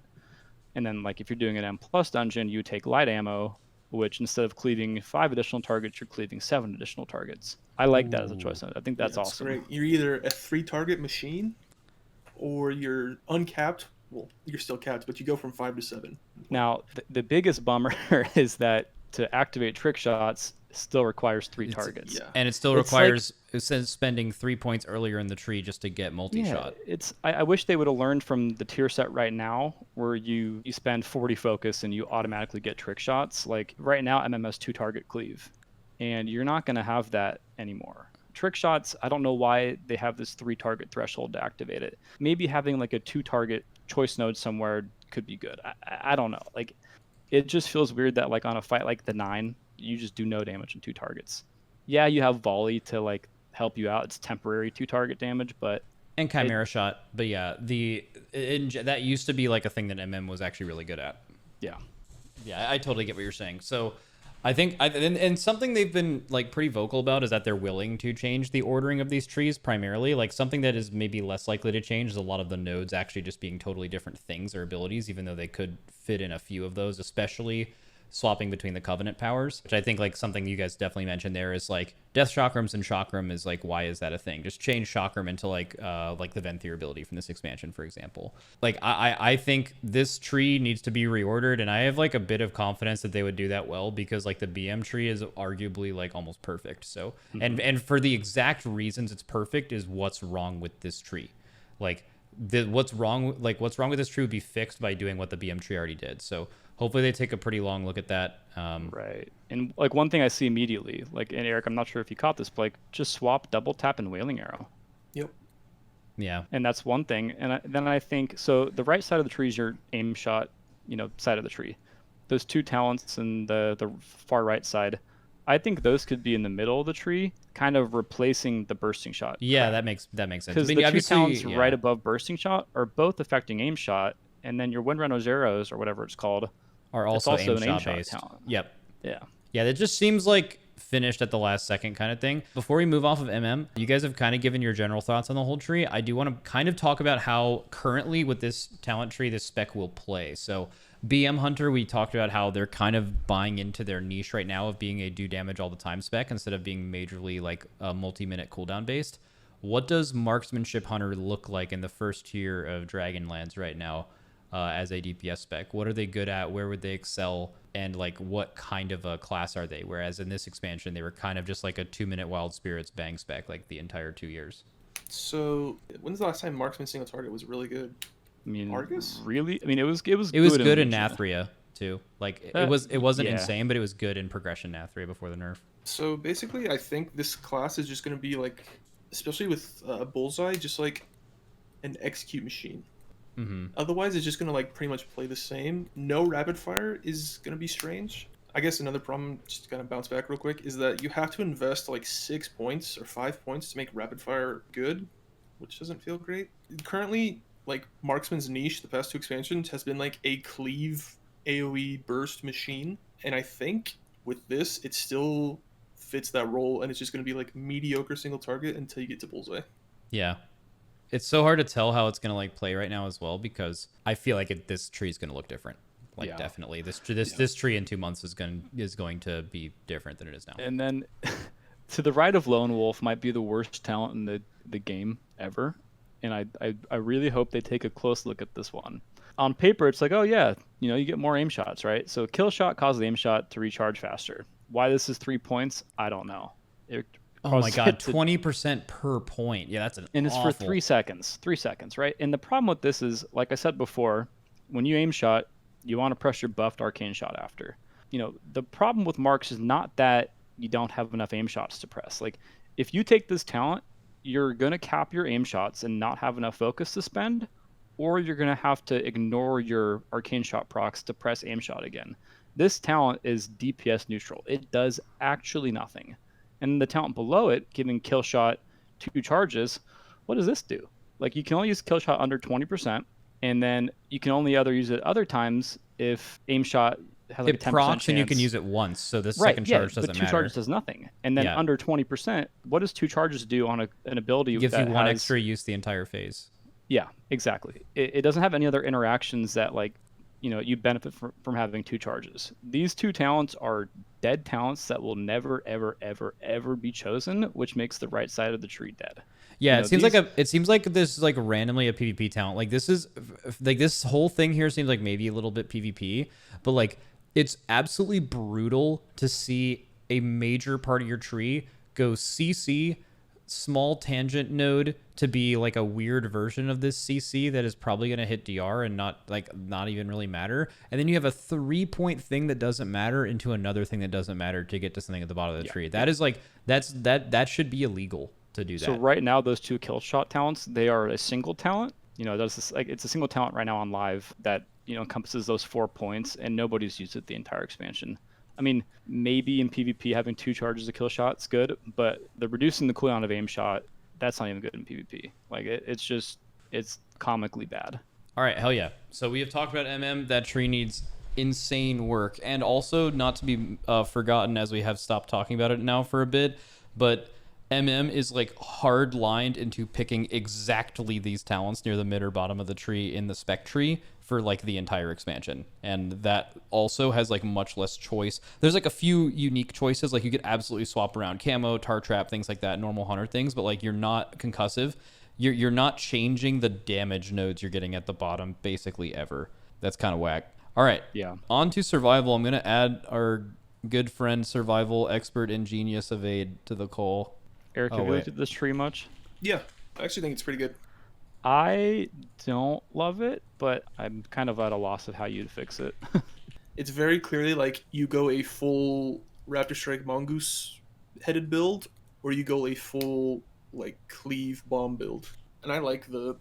And then like if you're doing an M+ dungeon, you take light ammo, which instead of cleaving 5 additional targets, you're cleaving 7 additional targets. I like that as a choice node. I think that's awesome. Great. You're either a 3-target machine, or you're uncapped. Well, you're still capped, but you go from 5 to 7. Now, the biggest bummer is that to activate trick shots still requires 3 targets. Yeah. And it still requires spending 3 points earlier in the tree just to get multi-shot. Yeah, I wish they would have learned from the tier set right now, where you spend 40 focus and you automatically get trick shots. Like right now, MMS 2-target cleave, and you're not going to have that anymore. Trick shots, I don't know why they have this 3-target threshold to activate it. Maybe having like a 2-target choice node somewhere could be good. I don't know. Like, it just feels weird that like on a fight like the 9, you just do no damage in 2 targets. Yeah, you have volley to like help you out. It's temporary 2-target damage, but and Chimera shot. But yeah, that used to be like a thing that MM was actually really good at. Yeah, I totally get what you're saying. So I think and something they've been like pretty vocal about is that they're willing to change the ordering of these trees primarily. Like something that is maybe less likely to change is a lot of the nodes actually just being totally different things or abilities, even though they could fit in a few of those, especially swapping between the Covenant powers, which I think like something you guys definitely mentioned there is like Death Chakrams and Chakram is like, why is that a thing? Just change Chakram into like the Venthyr ability from this expansion, for example. Like I think this tree needs to be reordered, and I have like a bit of confidence that they would do that well, because like the BM tree is arguably like almost perfect. So and for the exact reasons it's perfect is what's wrong with this tree. Like what's wrong with this tree would be fixed by doing what the BM tree already did. So hopefully they take a pretty long look at that. Right. And like one thing I see immediately, like, and Eric, I'm not sure if you caught this, but like just swap double tap and Wailing Arrow. Yep. Yeah. And that's one thing. And then I think, so the right side of the tree is your aim shot, side of the tree. Those 2 talents and the far right side, I think those could be in the middle of the tree, kind of replacing the bursting shot. Yeah, that makes sense. Because the 2 talents right above bursting shot are both affecting aim shot, and then your Wind Runners arrows, or whatever it's called, are also an aim shot based. talent. Yep. Yeah. Yeah, that just seems like finished at the last second kind of thing. Before we move off of MM, you guys have kind of given your general thoughts on the whole tree. I do want to kind of talk about how currently with this talent tree, this spec will play. So BM Hunter, we talked about how they're kind of buying into their niche right now of being a do damage all the time spec instead of being majorly like a multi-minute cooldown based. What does Marksmanship Hunter look like in the first tier of Dragonlands right now? As a DPS spec, what are they good at? Where would they excel? And like, what kind of a class are they? Whereas in this expansion, they were kind of just like a 2-minute Wild Spirits bang spec, like the entire 2 years. So when's the last time Marksman single target was really good? I mean, Argus? Really? I mean, it was good in Nathria too. Like it wasn't insane, but it was good in progression Nathria before the nerf. So basically, I think this class is just going to be like, especially with Bullseye, just like an execute machine. Mm-hmm. Otherwise, it's just going to like pretty much play the same. No rapid fire is going to be strange. I guess another problem, just to kind of bounce back real quick, is that you have to invest like 6 points or 5 points to make rapid fire good, which doesn't feel great. Currently, like Marksman's niche, the past 2 expansions, has been like a cleave AoE burst machine. And I think with this, it still fits that role, and it's just going to be like mediocre single target until you get to Bullseye. Yeah. It's so hard to tell how it's going to like play right now as well, because I feel like this tree is going to look different. Like definitely this tree in 2 months is going to be different than it is now. And then to the right of Lone Wolf might be the worst talent in the game ever. And I really hope they take a close look at this one. On paper, it's like, oh yeah, you get more aim shots, right? So kill shot causes aim shot to recharge faster. Why this is 3 points, I don't know. Oh my god, 20% per point. Yeah, that's and it's awful. for 3 seconds. 3 seconds, right? And the problem with this is, like I said before, when you aim shot, you want to press your buffed arcane shot after. the problem with Marks is not that you don't have enough aim shots to press. Like, if you take this talent, you're going to cap your aim shots and not have enough focus to spend, or you're going to have to ignore your arcane shot procs to press aim shot again. This talent is DPS neutral. It does actually nothing. And the talent below it, giving kill shot 2 charges, what does this do? Like, you can only use kill shot under 20%, and then you can only use it other times if aim shot has like It a 10% procs chance. and you can use it once, so the second charge doesn't but 2 matter. charges does nothing. And then Yeah. under 20%, what does 2 charges do on an ability It gives that you 1 has... extra use the entire phase. Yeah, exactly. It doesn't have any other interactions that, like, you benefit from having 2 charges. These 2 talents are dead talents that will never, ever, ever, ever be chosen, which makes the right side of the tree dead. Yeah, it seems like this is like randomly a PvP talent. Like, this is like, this whole thing here seems like maybe a little bit PvP, but like, it's absolutely brutal to see a major part of your tree go CC, small tangent node, to be like a weird version of this CC that is probably going to hit DR and not even really matter. And then you have a 3-point thing that doesn't matter into another thing that doesn't matter to get to something at the bottom of the tree. That is like, that should be illegal to do that. So right now, those 2 kill shot talents, they are a single talent. It's a single talent right now on live that encompasses those 4 points, and nobody's used it the entire expansion. I mean, maybe in PvP having 2 charges of kill shot is good, but the reducing the cooldown of aim shot, that's not even good in PvP. Like, it's comically bad. All right, hell yeah. So we have talked about MM. That tree needs insane work, and also not to be forgotten, as we have stopped talking about it now for a bit, but MM is like hard lined into picking exactly these talents near the mid or bottom of the tree in the spec tree for like the entire expansion. And that also has like much less choice. There's like a few unique choices. Like, you could absolutely swap around camo, tar trap, things like that, normal hunter things, but like, you're not concussive. You're not changing the damage nodes you're getting at the bottom basically ever. That's kind of whack. All right. Yeah. On to survival. I'm going to add our good friend, survival expert and genius Avade to the call. Eric, have you looked at this tree much? Yeah, I actually think it's pretty good. I don't love it, but I'm kind of at a loss of how you'd fix it. It's very clearly like you go a full Raptor Strike Mongoose headed build, or you go a full like cleave bomb build. And I like the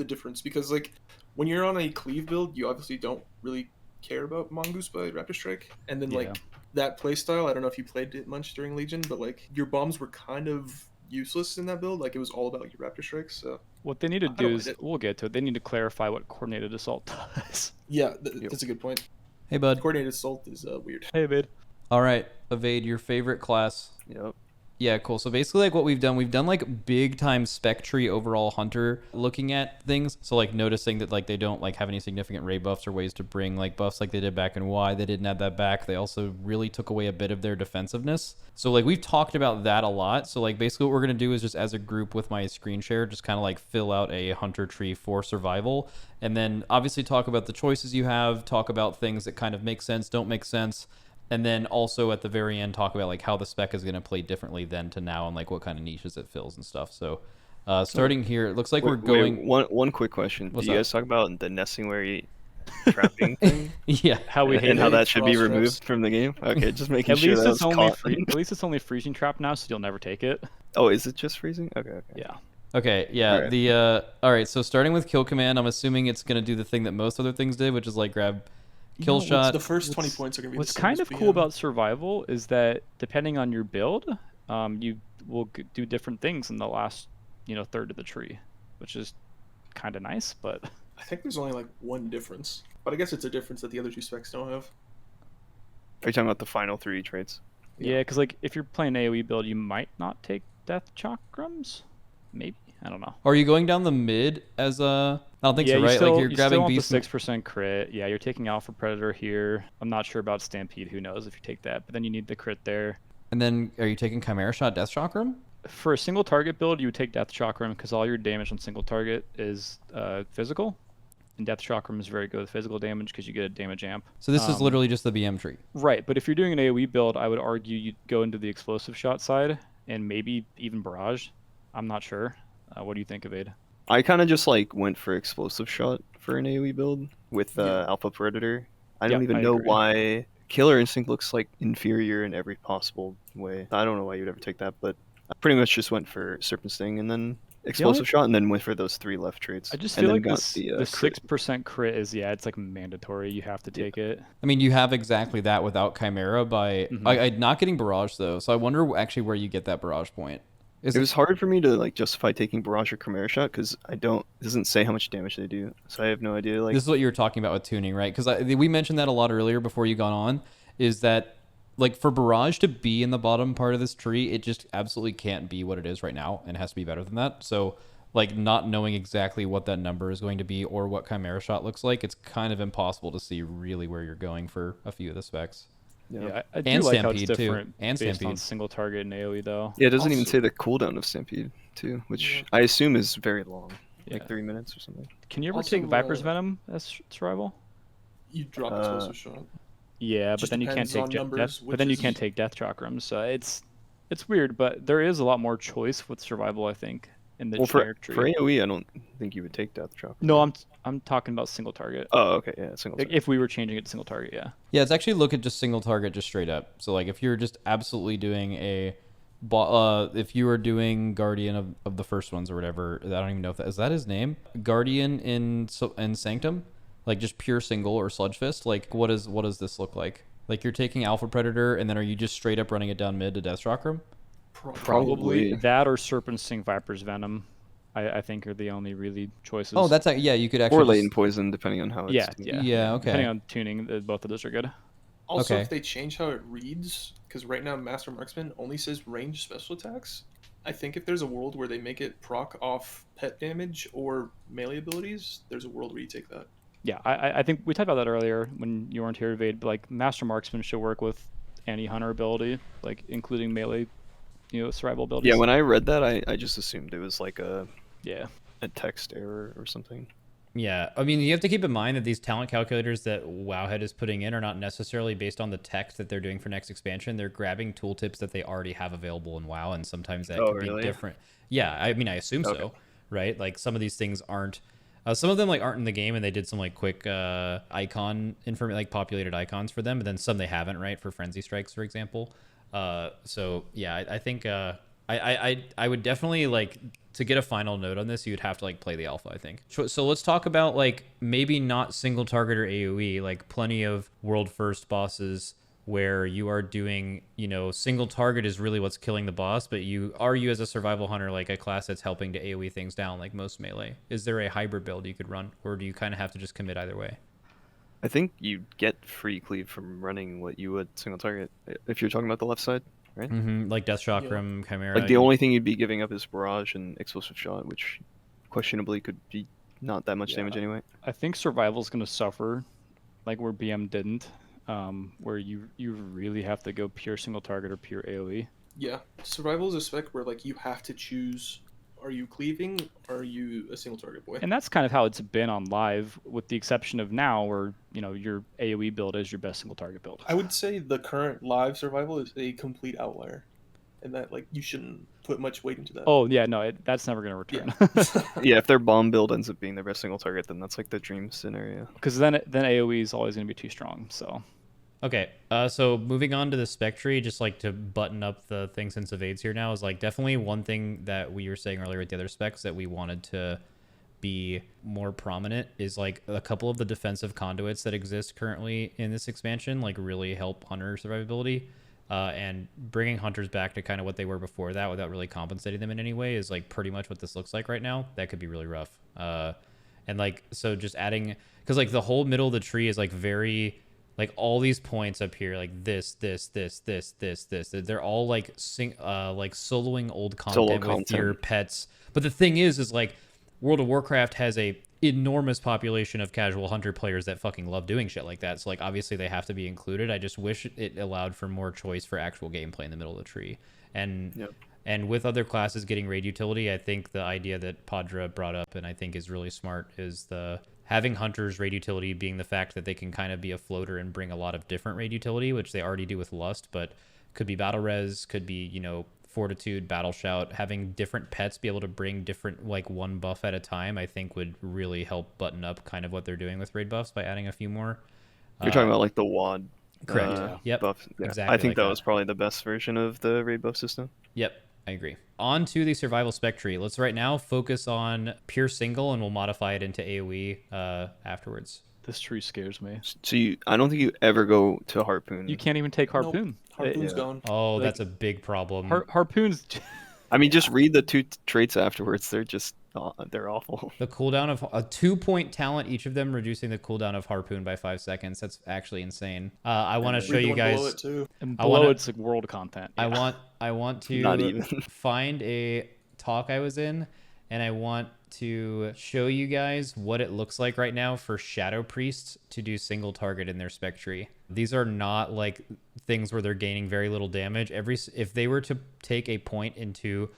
difference, because like when you're on a cleave build, you obviously don't really care about Mongoose by Raptor Strike. And then like that playstyle, I don't know if you played it much during Legion, but like your bombs were kind of useless in that build. Like, it was all about your Raptor Strikes. So what they need to do is, we'll get to it, they need to clarify what coordinated assault does. Yeah, that's a good point. Hey, bud. Coordinated assault is weird. Hey, Avade. All right, Avade, your favorite class. Yep. Yeah, cool. So basically, like, what we've done like big time spec tree overall hunter looking at things. So like noticing that like they don't like have any significant ray buffs or ways to bring like buffs like they did back in Y. They didn't have that back. They also really took away a bit of their defensiveness. So like we've talked about that a lot. So like basically what we're gonna do is just as a group with my screen share, just kind of like fill out a hunter tree for survival, and then obviously talk about the choices you have, talk about things that kind of make sense, don't make sense. And then also at the very end, talk about like how the spec is going to play differently then to now, and like what kind of niches it fills and stuff. So starting here, it looks like we're going. One quick question. What's Do you up? guys talk about the nesting trapping thing? Yeah. How we hate And how it. that should be Cross removed reps. from the game? Okay, just making At sure least that it's was only caught. at least it's only freezing trap now, so you'll never take it. Oh, is it just freezing? Okay. Yeah. Okay. Yeah. Alright. All right. So starting with kill command, I'm assuming it's going to do the thing that most other things did, which is like grab kill shot. The first 20 points are going to be What's the same kind as of cool BM. about survival is that depending on your build, you will do different things in the last third of the tree, which is kind of nice. But I think there's only like one difference, but I guess it's a difference that the other two specs don't have. Are you talking about the final 3 traits? yeah, because like if you're playing AoE build, you might not take death chakrams. Maybe, I don't know. Are you going down the mid as a? I don't think so, you right? still, Like you're you grabbing still want beast. the 6% crit. Yeah, you're taking Alpha Predator here. I'm not sure about Stampede. Who knows if you take that? But then you need the crit there. And then are you taking Chimera Shot, Death Chakram? For a single target build, you would take Death Chakram because all your damage on single target is physical. And Death Chakram is very good with physical damage because you get a damage amp. So this is literally just the BM tree. Right, but if you're doing an AoE build, I would argue you'd go into the explosive shot side and maybe even barrage. I'm not sure. What do you think, Avade? I kind of just like went for explosive shot for an AoE build with Alpha Predator. I don't Yeah, even I know agree. why Killer Instinct looks like inferior in every possible way. I don't know why you'd ever take that, but I pretty much just went for Serpent Sting and then Explosive Shot, and then went for those 3 left traits. I just and feel then like got this the the crit. 6% crit is it's like mandatory. You have to take it. I mean, you have exactly that without Chimera by not getting Barrage though. So I wonder actually where you get that Barrage point. It was hard for me to like justify taking Barrage or Chimera Shot because it doesn't say how much damage they do, so I have no idea. Like this is what you were talking about with tuning, right? Because we mentioned that a lot earlier before you got on. Is that like for Barrage to be in the bottom part of this tree, it just absolutely can't be what it is right now, and has to be better than that. So like not knowing exactly what that number is going to be or what Chimera Shot looks like, it's kind of impossible to see really where you're going for a few of the specs. Yeah, I do And like how it's Stampede, too. different And based Stampede. on single target and AoE though. yeah, it doesn't even Also- say the cooldown of Stampede too, which I assume is very long, like Yeah. 3 minutes or something. Can you ever Also, take Viper's Venom as survival? You drop Uh, explosive shot. Yeah, but Just then you can't depends take on numbers, death. But which then you is- can't take Death Chakrams. So it's weird, but there is a lot more choice with survival, I think, in the Well, generic tree. for AoE, I don't think you would take Death Chakra. No, I'm talking about single target. Oh, okay, yeah, single. Like, if we were changing it to single target, yeah. Yeah, it's actually look at just single target just straight up. So like if you're just absolutely doing if you were doing Guardian of the first ones or whatever, I don't even know if is that his name? Guardian in Sanctum? Like just pure single or Sludge Fist? Like what does this look like? Like you're taking Alpha Predator and then are you just straight up running it down mid to Death Chakram? Probably that or Serpent Sting Viper's Venom, I think are the only really choices. Oh, that's yeah, you could actually Or just- Latent Poison, depending on how it's. yeah, tuned. yeah. Yeah, okay. Depending on tuning, both of those are good. Also, Okay. if they change how it reads, because right now Master Marksman only says range special attacks. I think if there's a world where they make it proc off pet damage or melee abilities, there's a world where you take that. Yeah, I think we talked about that earlier when you weren't here, Avade. But like Master Marksman should work with any hunter ability, like including melee, survival abilities. Yeah, when I read that, I just assumed it was like a text error or something. Yeah, I mean, you have to keep in mind that these talent calculators that Wowhead is putting in are not necessarily based on the text that they're doing for next expansion. They're grabbing tooltips that they already have available in WoW, and sometimes that could really? be different. Yeah, I mean, I assume Okay. so, right? Like some of these things aren't. Some of them like aren't in the game, and they did some like quick icon information, like populated icons for them, but then some they haven't, right? For frenzy strikes, for example. So yeah, I think I would definitely like to get a final note on this. You'd have to like play the alpha, I think. So let's talk about like maybe not single target or AOE, like plenty of world first bosses where you are doing, single target is really what's killing the boss, but you as a survival hunter, like a class that's helping to AOE things down, like most melee. Is there a hybrid build you could run, or do you kind of have to just commit either way? I think you get free cleave from running what you would single target if you're talking about the left side, right? Mm-hmm. Like Death Chakram, Chimera. Like the only thing you'd be giving up is Barrage and Explosive Shot, which questionably could be not that much damage anyway. I think survival's going to suffer, like where BM didn't, where you really have to go pure single target or pure AoE. Yeah, survival is a spec where like you have to choose: are you cleaving? Or are you a single target boy? And that's kind of how it's been on live, with the exception of now, where your AoE build is your best single target build. I would say the current live survival is a complete outlier, and that like you shouldn't put much weight into that. Oh yeah, no, that's never going to return. Yeah, if their bomb build ends up being their best single target, then that's like the dream scenario. Because then AoE is always going to be too strong. So Okay, so moving on to the spec tree, just like to button up the thing since Avade's here now, is like definitely one thing that we were saying earlier with the other specs that we wanted to be more prominent is like a couple of the defensive conduits that exist currently in this expansion, like really help hunter survivability. And bringing hunters back to kind of what they were before that without really compensating them in any way is like pretty much what this looks like right now. That could be really rough. And like, so just adding, because like the whole middle of the tree is like very, like all these points up here, like this, they're all like soloing old content with your pets. But the thing is like World of Warcraft has a enormous population of casual hunter players that fucking love doing shit like that. So like obviously they have to be included. I just wish it allowed for more choice for actual gameplay in the middle of the tree. And with other classes getting raid utility, I think the idea that Podra brought up and I think is really smart is the having hunters raid utility being the fact that they can kind of be a floater and bring a lot of different raid utility, which they already do with Lust, but could be battle res, could be, Fortitude, Battle Shout. Having different pets be able to bring different, like one buff at a time, I think would really help button up kind of what they're doing with raid buffs by adding a few more. You're talking about like the WAD Correct. Yeah. Yep. buff. Yeah. Exactly I think like that that. was probably the best version of the raid buff system. Yep, I agree. On to the survival spec tree. Let's right now focus on pure single, and we'll modify it into AoE afterwards. This tree scares me. So I don't think you ever go to harpoon. You can't even take harpoon. Harpoon's Yeah. gone. Oh, Like, that's a big problem. Harpoons. I mean, just read the 2 traits afterwards. They're just they're awful. The cooldown of a 2-point talent, each of them reducing the cooldown of harpoon by 5 seconds. That's actually insane. I want to show Read the you one below guys. it too. And I below wanna- it's like world content. I Yeah. want Not to even. find a talk I was in, and I want to show you guys what it looks like right now for shadow priests to do single target in their spec tree. These are not like things where they're gaining very little damage. If they were to take a point into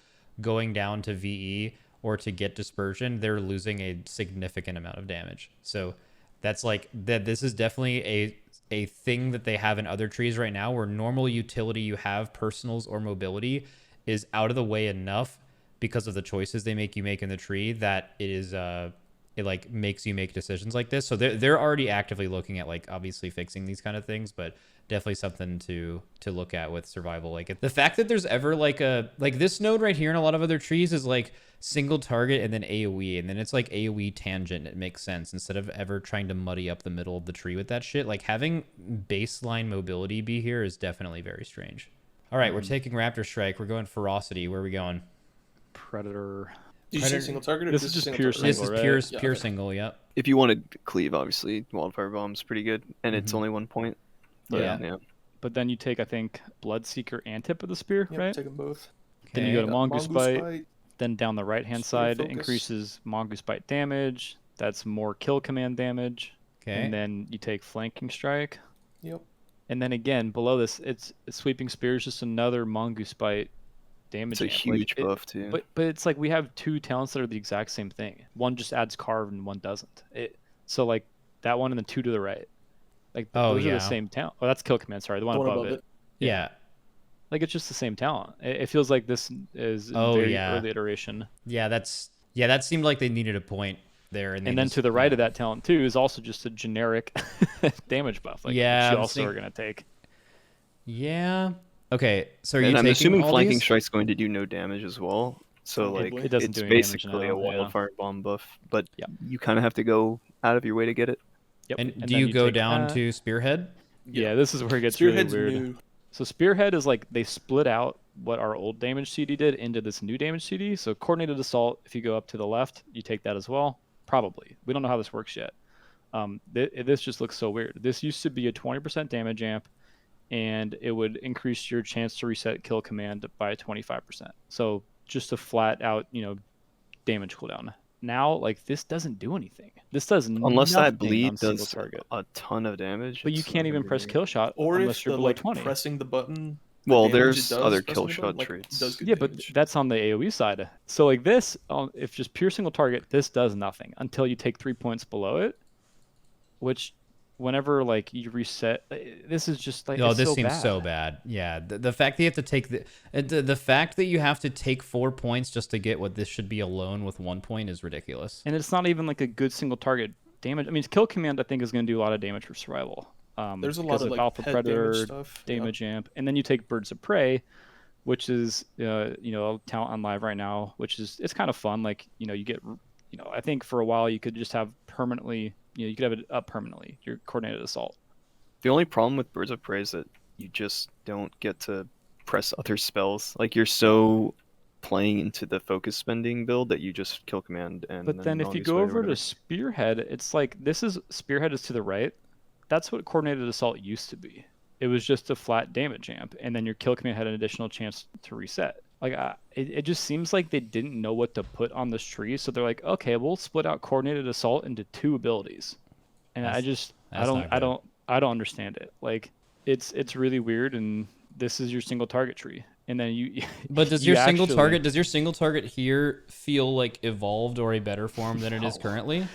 going down to VE or to get dispersion, they're losing a significant amount of damage. So that's like that. This is definitely a thing that they have in other trees right now, where normal utility you have, personals or mobility, is out of the way enough because of the choices they make in the tree that it is it like makes you make decisions like this. So they're already actively looking at like obviously fixing these kind of things, but definitely something to look at with survival. Like the fact that there's ever like this node right here in a lot of other trees is like single target and then AoE, and then it's like AoE tangent. It makes sense instead of ever trying to muddy up the middle of the tree with that shit. Like having baseline mobility be here is definitely very strange. All right, we're taking Raptor Strike. We're going Ferocity. Where are we going? Predator. Did you say single target? Or This is just single pure target? This single, is pure right? Yeah, pure okay. single. Yep. If you want to cleave, obviously, Wildfire Bomb's pretty good, and it's Mhm. only 1 point. Yeah. Yeah. But then you take, I think, Bloodseeker and Tip of the Spear, Yep, right? take them both. Then you go to Got Mongoose Mongoose Bite. Then down the right-hand Spear side focus. increases Mongoose Bite damage. That's more kill command damage. Okay. And then you take Flanking Strike. Yep. And then again, below this, it's Sweeping Spear is just another Mongoose Bite damage. It's a amp. huge buff, too. But it's like we have two talents that are the exact same thing. One just adds Carve and one doesn't. So like that one and the two to the right. Like Oh, those are yeah. the same talent. Oh, that's Kill Command, sorry. The one The one above above it. it. Yeah. Like it's just the same talent. It feels like this is Oh, very yeah. early iteration. Yeah, that seemed like they needed a point there, and And then to the right of that talent too is also just a generic damage buff. Like Yeah, which you I'm also seeing- are gonna take. Yeah. Okay. So are you And I'm taking assuming all Flanking these? Strike's going to do no damage as well. So Probably. like It doesn't it's do any damage basically now, a yeah. Wildfire Bomb buff, but Yep. you kind of have to go out of your way to get it. Yep. And do then you go take down that. to Spearhead? Yeah, this is where it gets really Spearhead's weird. new. So Spearhead is like they split out what our old damage CD did into this new damage CD. So Coordinated Assault, if you go up to the left, you take that as well. Probably. We don't know how this works yet. This just looks so weird. This used to be a 20% damage amp, and it would increase your chance to reset kill command by 25%. So just a flat out, damage cooldown. Now, like this doesn't do anything. This does Unless nothing that bleed on single does target. a ton of damage. But you it's can't even really press weird. kill shot Or unless if you're the below like 20. pressing the button. Well, damage it there's does other pressing kill the shot button, like, traits. does good Yeah, but damage. that's on the AoE side. So like this, if just pure single target, this does nothing until you take 3 points below it, which whenever like you reset, this is just like Oh, it's this so seems bad. so bad. Yeah, the fact that you have to take the fact that you have to take 4 points just to get what this should be alone with 1 point is ridiculous. And it's not even like a good single target damage. I mean, kill command I think is going to do a lot of damage for survival. There's a because lot of like Alpha head Predator damage stuff. Yeah. damage amp, and then you take Birds of Prey, which is a talent on live right now, which is it's kind of fun. Like you get I think for a while you could just have permanently you could have it up permanently your Coordinated Assault. The only problem with Birds of Prey is that you just don't get to press other spells. Like you're so playing into the focus spending build that you just kill command and. But then if you Mongoose go Bite or over to whatever. Spearhead, it's like Spearhead is to the right. That's what Coordinated Assault used to be. It was just a flat damage amp, and then your kill command had an additional chance to reset. Like it just seems like they didn't know what to put on this tree, so they're like, okay, we'll split out Coordinated Assault into 2 abilities, and I That's not good. don't understand it. Like it's really weird, and this is your single target tree, and then you. But does you your single actually- target here feel like evolved or a better form than it is currently?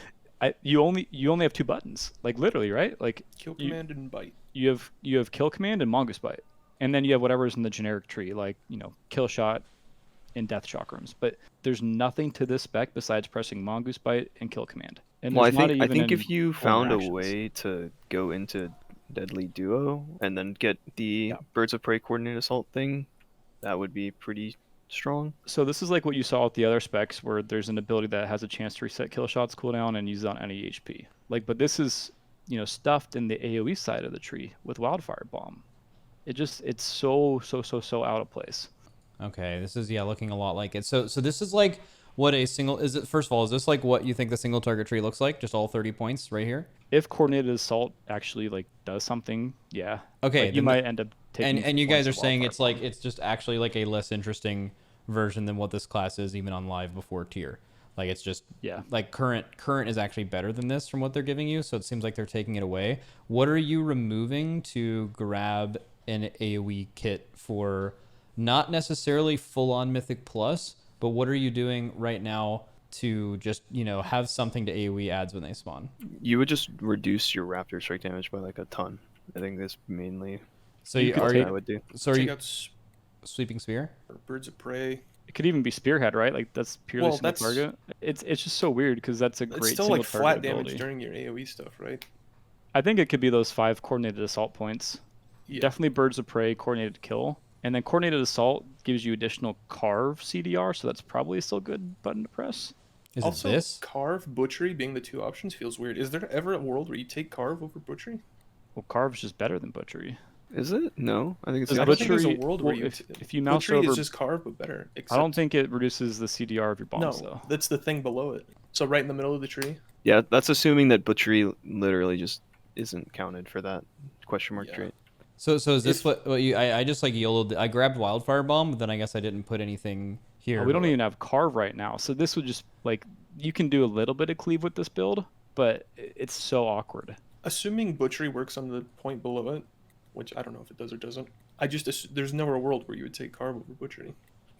you only have 2 buttons, like literally, right? Like Kill you- command and bite. you have kill command and Mongoose Bite, and then you have whatever's in the generic tree, like kill shot and death chakrams. But there's nothing to this spec besides pressing Mongoose Bite and kill command. And Well, I there's not think even if you any found a interactions. way to go into deadly duo, and then get the Birds of Prey coordinated assault thing, that would be pretty strong. So this is like what you saw with the other specs, where there's an ability that has a chance to reset kill shots cooldown and use it on any HP. Like, but this is, you know, stuffed in the AoE side of the tree with Wildfire Bomb. It's so out of place. Okay, this is looking a lot like it. So this is like what a single is it. First of all, is this like what you think the single target tree looks like? Just all 30 points right here. If coordinated assault actually like does something, yeah. Okay, like, you might end up taking. And you guys are saying it's like it's just actually like a less interesting version than what this class is even on live before tier. Like it's just like current is actually better than this from what they're giving you. So it seems like they're taking it away. What are you removing to grab an AoE kit for? Not necessarily full on Mythic Plus, but what are you doing right now to just, you know, have something to AoE adds when they spawn? You would just reduce your Raptor strike damage by like a ton. I think that's mainly. So I would do. So are Check you out sweeping spear? Birds of Prey. It could even be Spearhead, right? Like that's purely single that's- target. It's just so weird because that's a great It's still single like target flat ability. damage during your AoE stuff, right? I think it could be those 5 coordinated assault points. Yeah. Definitely Birds of Prey, coordinated kill. And then coordinated assault gives you additional carve CDR, so that's probably still a good button to press. Is Also, it this? Carve, Butchery being the two options feels weird. Is there ever a world where you take Carve over Butchery? Well, carve's just better than butchery. Is it? No, I think it's. Because I don't think there's a Butchery- world where well, you if you mouse Butchery over, is just Carve but better. I don't think it reduces the CDR of your No, bombs though. that's the thing below it. So right in the middle of the tree. Yeah, that's assuming that Butchery literally just isn't counted for that question mark Yeah. trait. So is this what you? I just like YOLO'd. I grabbed Wildfire Bomb, but then I guess I didn't put anything here. Oh, we don't even have carve right now, so this would just like you can do a little bit of cleave with this build, but it's so awkward. Assuming Butchery works on the point below it, which I don't know if it does or doesn't. There's never a world where you would take Carve over Butchery.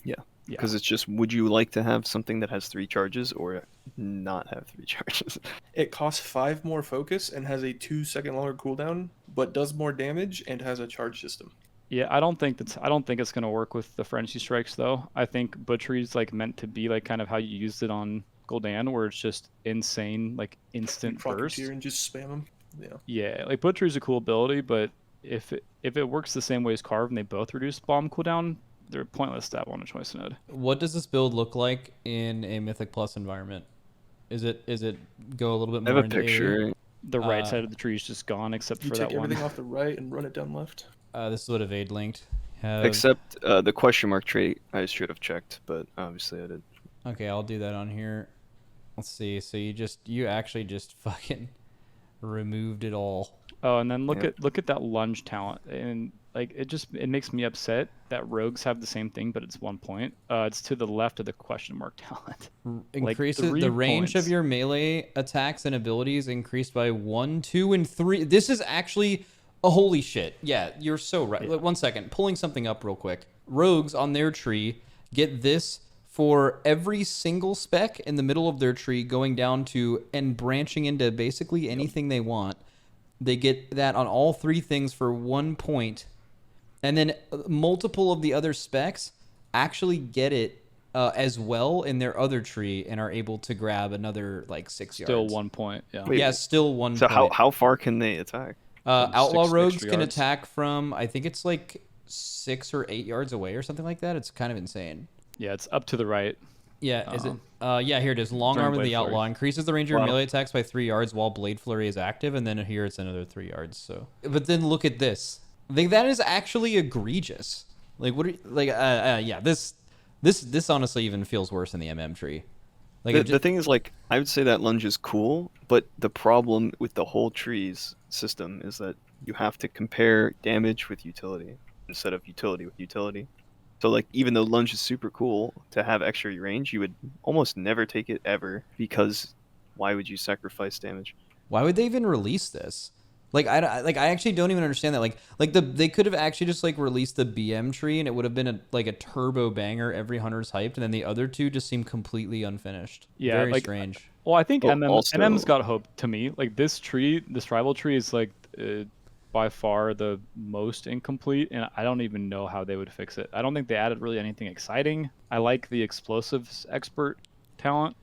Yeah. Because it's just, would you like to have something that has 3 charges or not have 3 charges? It costs 5 more focus and has a 2-second longer cooldown, but does more damage and has a charge system. Yeah, I don't think it's gonna work with the frenzy strikes though. I think butchery's like meant to be like kind of how you used it on Gul'dan, where it's just insane, like instant burst. Rocketeer and just spam them. Yeah. Yeah, like butchery's a cool ability, but if it works the same way as carve and they both reduce bomb cooldown, they're pointless to have on a choice node. What does this build look like in a Mythic Plus environment? Is it go a little bit I more have a into AoE? picture. The right side of the tree is just gone, except You for take that one. everything off the right and run it down left. This is what Avade linked. Have... Except the question mark trait, I should have checked, but obviously I did. Okay, I'll do that on here. Let's see. So you actually just fucking removed it all. Oh, and then look Yep. at that lunge talent, and like it makes me upset that rogues have the same thing, but it's 1 point. It's to the left of the question mark talent. Increases 3 the range points. of your melee attacks and abilities increased by 1, 2, and 3. This is actually a holy shit. Yeah, you're so right. Yeah. Wait, 1 second, pulling something up real quick. Rogues on their tree get this for every single spec in the middle of their tree, going down to and branching into basically anything they want. They get that on all 3 things for 1 point. And then multiple of the other specs actually get it as well in their other tree and are able to grab another like 6 yards. Still 1 point. Yeah. Wait, Yeah, still 1 So point. how far can they attack? Outlaw 6 rogues extra can yards. attack from, I think it's like 6 or 8 yards away or something like that. It's kind of insane. Yeah, it's up to the right. Yeah, is it? Yeah, here it is. Long During arm of the Blade Flurry. outlaw increases the range of your Wow. melee attacks by 3 yards while Blade Flurry is active, and then here it's another 3 yards. So, but then look at this. Like that is actually egregious. Like what? Are you, like yeah. This honestly even feels worse than the MM tree. Like The thing is, like, I would say that lunge is cool, but the problem with the whole trees system is that you have to compare damage with utility instead of utility with utility. So, like, even though lunge is super cool to have extra range, you would almost never take it ever, because why would you sacrifice damage? Why would they even release this? Like I actually don't even understand that. They could have actually just like released the BM tree and it would have been a turbo banger. Every hunter's hyped, and then the other 2 just seem completely unfinished. Yeah, Very like, strange. Well, I think Oh, MM's also- got hope to me. Like this rival tree is like by far the most incomplete, and I don't even know how they would fix it. I don't think they added really anything exciting. I like the explosives expert talent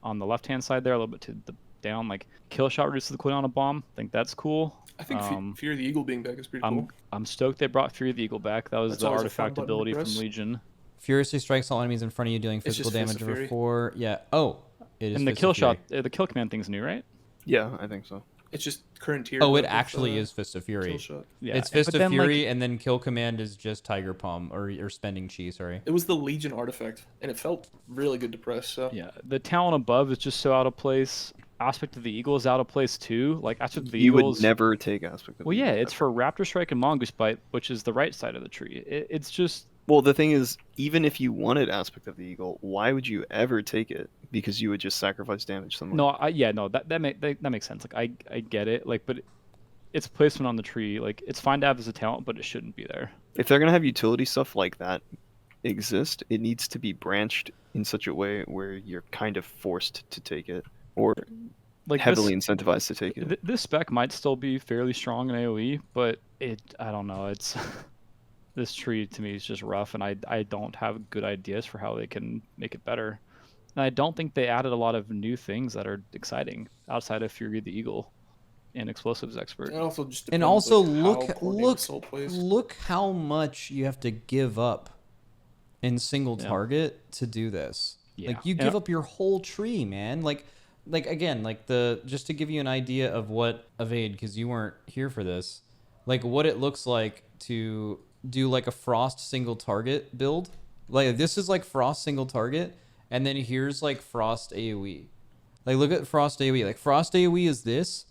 on the left-hand side there, a little bit to the down. Like kill shot reduces the cooldown of bomb. I think that's cool. I think Fear of the Eagle being back is pretty cool. I'm stoked they brought Fury of the Eagle back. That was That's the always a fun artifact button to ability from press. Legion. Furiously strikes all enemies in front of you, dealing It's physical just Fist damage of over Fury. 4. Yeah. Oh, it is. And the Fist kill of Fury. shot, the kill command thing's new, right? Yeah, I think so. It's just current tier. Oh, it but with, actually is Fist of Kill Fury. shot. Yeah. It's Fist but of then, Fury, like, and then kill command is just Tiger Palm or spending chi. Sorry. It was the Legion artifact, and it felt really good to press. So yeah, the talent above is just so out of place. Aspect of the Eagle is out of place too. Like Aspect of the You Eagle would never take aspect of Well, the yeah, Eagle it's ever. for Raptor Strike and Mongoose Bite, which is the right side of the tree. It's just Well, the thing is, even if you wanted aspect of the eagle, why would you ever take it? Because you would just sacrifice damage somewhere. no, that makes sense. Like I get it. Like, but its placement on the tree, like it's fine to have as a talent, but it shouldn't be there. If they're gonna have utility stuff like that exist, it needs to be branched in such a way where you're kind of forced to take it, or Like heavily incentivized to take it. This spec might still be fairly strong in AOE, but I don't know. It's this tree to me is just rough, and I don't have good ideas for how they can make it better. And I don't think they added a lot of new things that are exciting outside of Fury of the Eagle and Explosives Expert. it also just And depends, also like, how poor Game Assault plays. look how much you have to give up in single Yeah. target to do this. Yeah. Like you give up your whole tree, man. Like again, like just to give you an idea of what Avade, because you weren't here for this, like what it looks like to do like a Frost single target build. Like this is like Frost single target, and then here's like Frost AoE. Like look at Frost AoE. Like Frost AoE is this.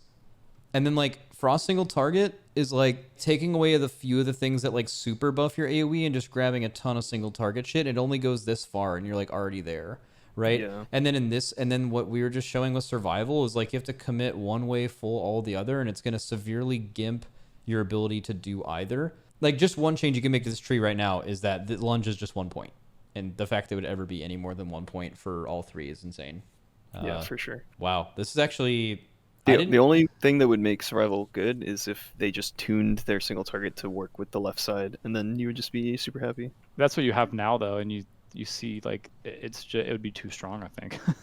And then like Frost single target is like taking away the few of the things that like super buff your AoE and just grabbing a ton of single target shit. It only goes this far and you're like already there, right? Yeah. And then what we were just showing with survival is like you have to commit one way full all the other, and it's going to severely gimp your ability to do either. Like just one change you can make to this tree right now is that the lunge is just 1 point. And the fact that it would ever be any more than 1 point for all three is insane. Yeah, for sure. Wow. This is actually... The only thing that would make survival good is if they just tuned their single target to work with the left side, and then you would just be super happy. That's what you have now, though, and you see like it would be too strong, I think. I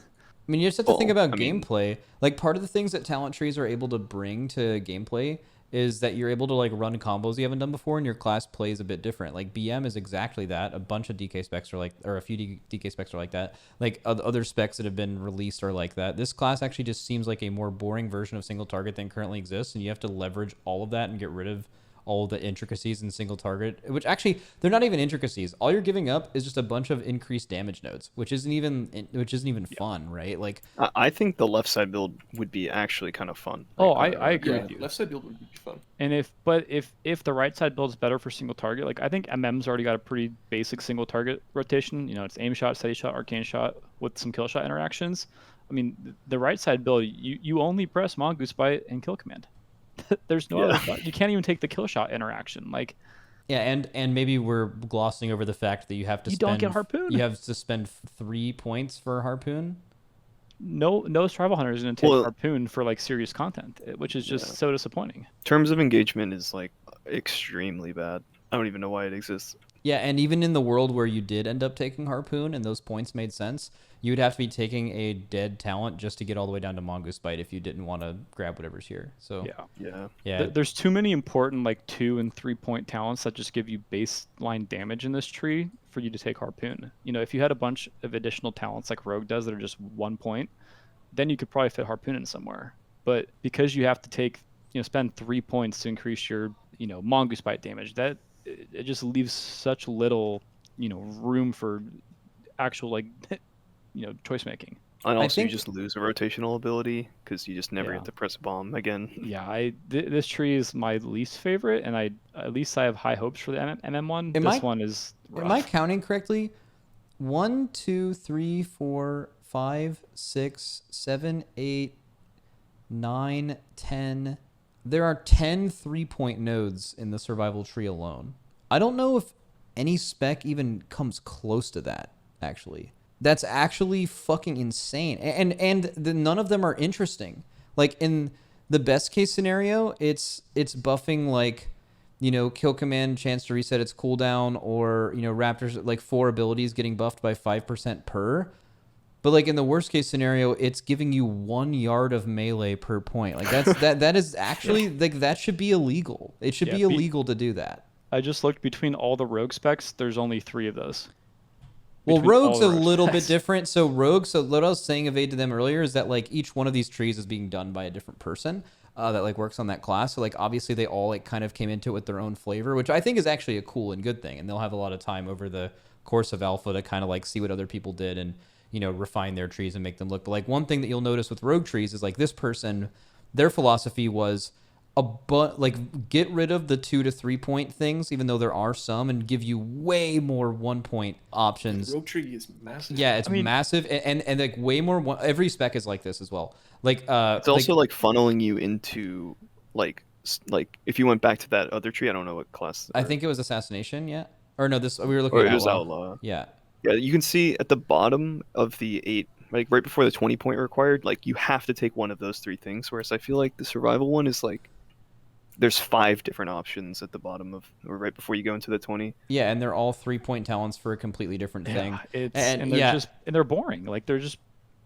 mean, you just have to think about I mean- gameplay. Like, part of the things that talent trees are able to bring to gameplay is that you're able to, like, run combos you haven't done before, and your class plays a bit different. Like, BM is exactly that. A bunch of DK specs are like, or a few DK specs are like that. Like, other specs that have been released are like that. This class actually just seems like a more boring version of single target than currently exists, and you have to leverage all of that and get rid of all the intricacies in single target, which actually they're not even intricacies. All you're giving up is just a bunch of increased damage nodes, which isn't even fun, right? Like, I think the left side build would be actually kind of fun. Oh, Like, I agree Yeah, with you. left side build would be fun. And if the right side build's better for single target, like I think MM's already got a pretty basic single target rotation. You know, it's aim shot, steady shot, arcane shot with some kill shot interactions. I mean, the right side build, you only press Mongoose Bite and kill command. There's no other. You can't even take the kill shot interaction. Like, yeah, and maybe we're glossing over the fact that you have to You don't get harpoon. You have to spend 3 points for harpoon. no survival hunter is going to take Well- harpoon for like serious content, which is just so disappointing. terms of engagement is like extremely bad. I don't even know why it exists. Yeah, and even in the world where you did end up taking harpoon and those points made sense, you would have to be taking a dead talent just to get all the way down to Mongoose Bite if you didn't want to grab whatever's here. So Yeah. Yeah. There's too many important like 2 and 3 point talents that just give you baseline damage in this tree for you to take harpoon. You know, if you had a bunch of additional talents like Rogue does that are just 1 point, then you could probably fit harpoon in somewhere. But because you have to take, spend 3 points to increase your, Mongoose Bite damage, that it just leaves such little, room for actual like, choice making. And also, think- you just lose a rotational ability because you just never Yeah. get to press a bomb again. Yeah, this tree is my least favorite, and at least I have high hopes for the MM one. Am This I- one is rough. am I counting correctly? 1, 2, 3, 4, 5, 6, 7, 8, 9, 10. There are 10 3-point nodes in the survival tree alone. I don't know if any spec even comes close to that, actually. That's actually fucking insane. And none of them are interesting. Like, in the best case scenario, it's buffing, like, kill command, chance to reset its cooldown, or, Raptors, like, 4 abilities getting buffed by 5% per. But like in the worst case scenario, it's giving you 1 yard of melee per point. Like that is actually like that should be illegal. It should be illegal to do that. I just looked between all the rogue specs. There's only 3 of those. Well, Between rogue's all a the rogue little bit specs. different. So rogue, so what I was saying Avade to them earlier is that like each one of these trees is being done by a different person that like works on that class. So like obviously they all like kind of came into it with their own flavor, which I think is actually a cool and good thing. And they'll have a lot of time over the course of alpha to kind of like see what other people did and, you know, refine their trees and make them look. But like one thing that you'll notice with rogue trees is like this person, their philosophy was like get rid of the 2 to 3 point things, even though there are some, and give you way more 1 point options. Rogue tree is massive. Yeah, it's massive, and like way more. Every spec is like this as well. Like It's also like funneling you into like if you went back to that other tree, I don't know what class. I think it was assassination. Yeah, or no, this we were looking Or at it was outlaw. outlaw. Yeah, Yeah, you can see at the bottom of the 8, like right before the 20 point required, like you have to take one of those 3 things. Whereas I feel like the survival one is like there's 5 different options at the bottom of or right before you go into the 20. yeah, and they're all 3 point talents for a completely different thing. And they're boring. Like they're just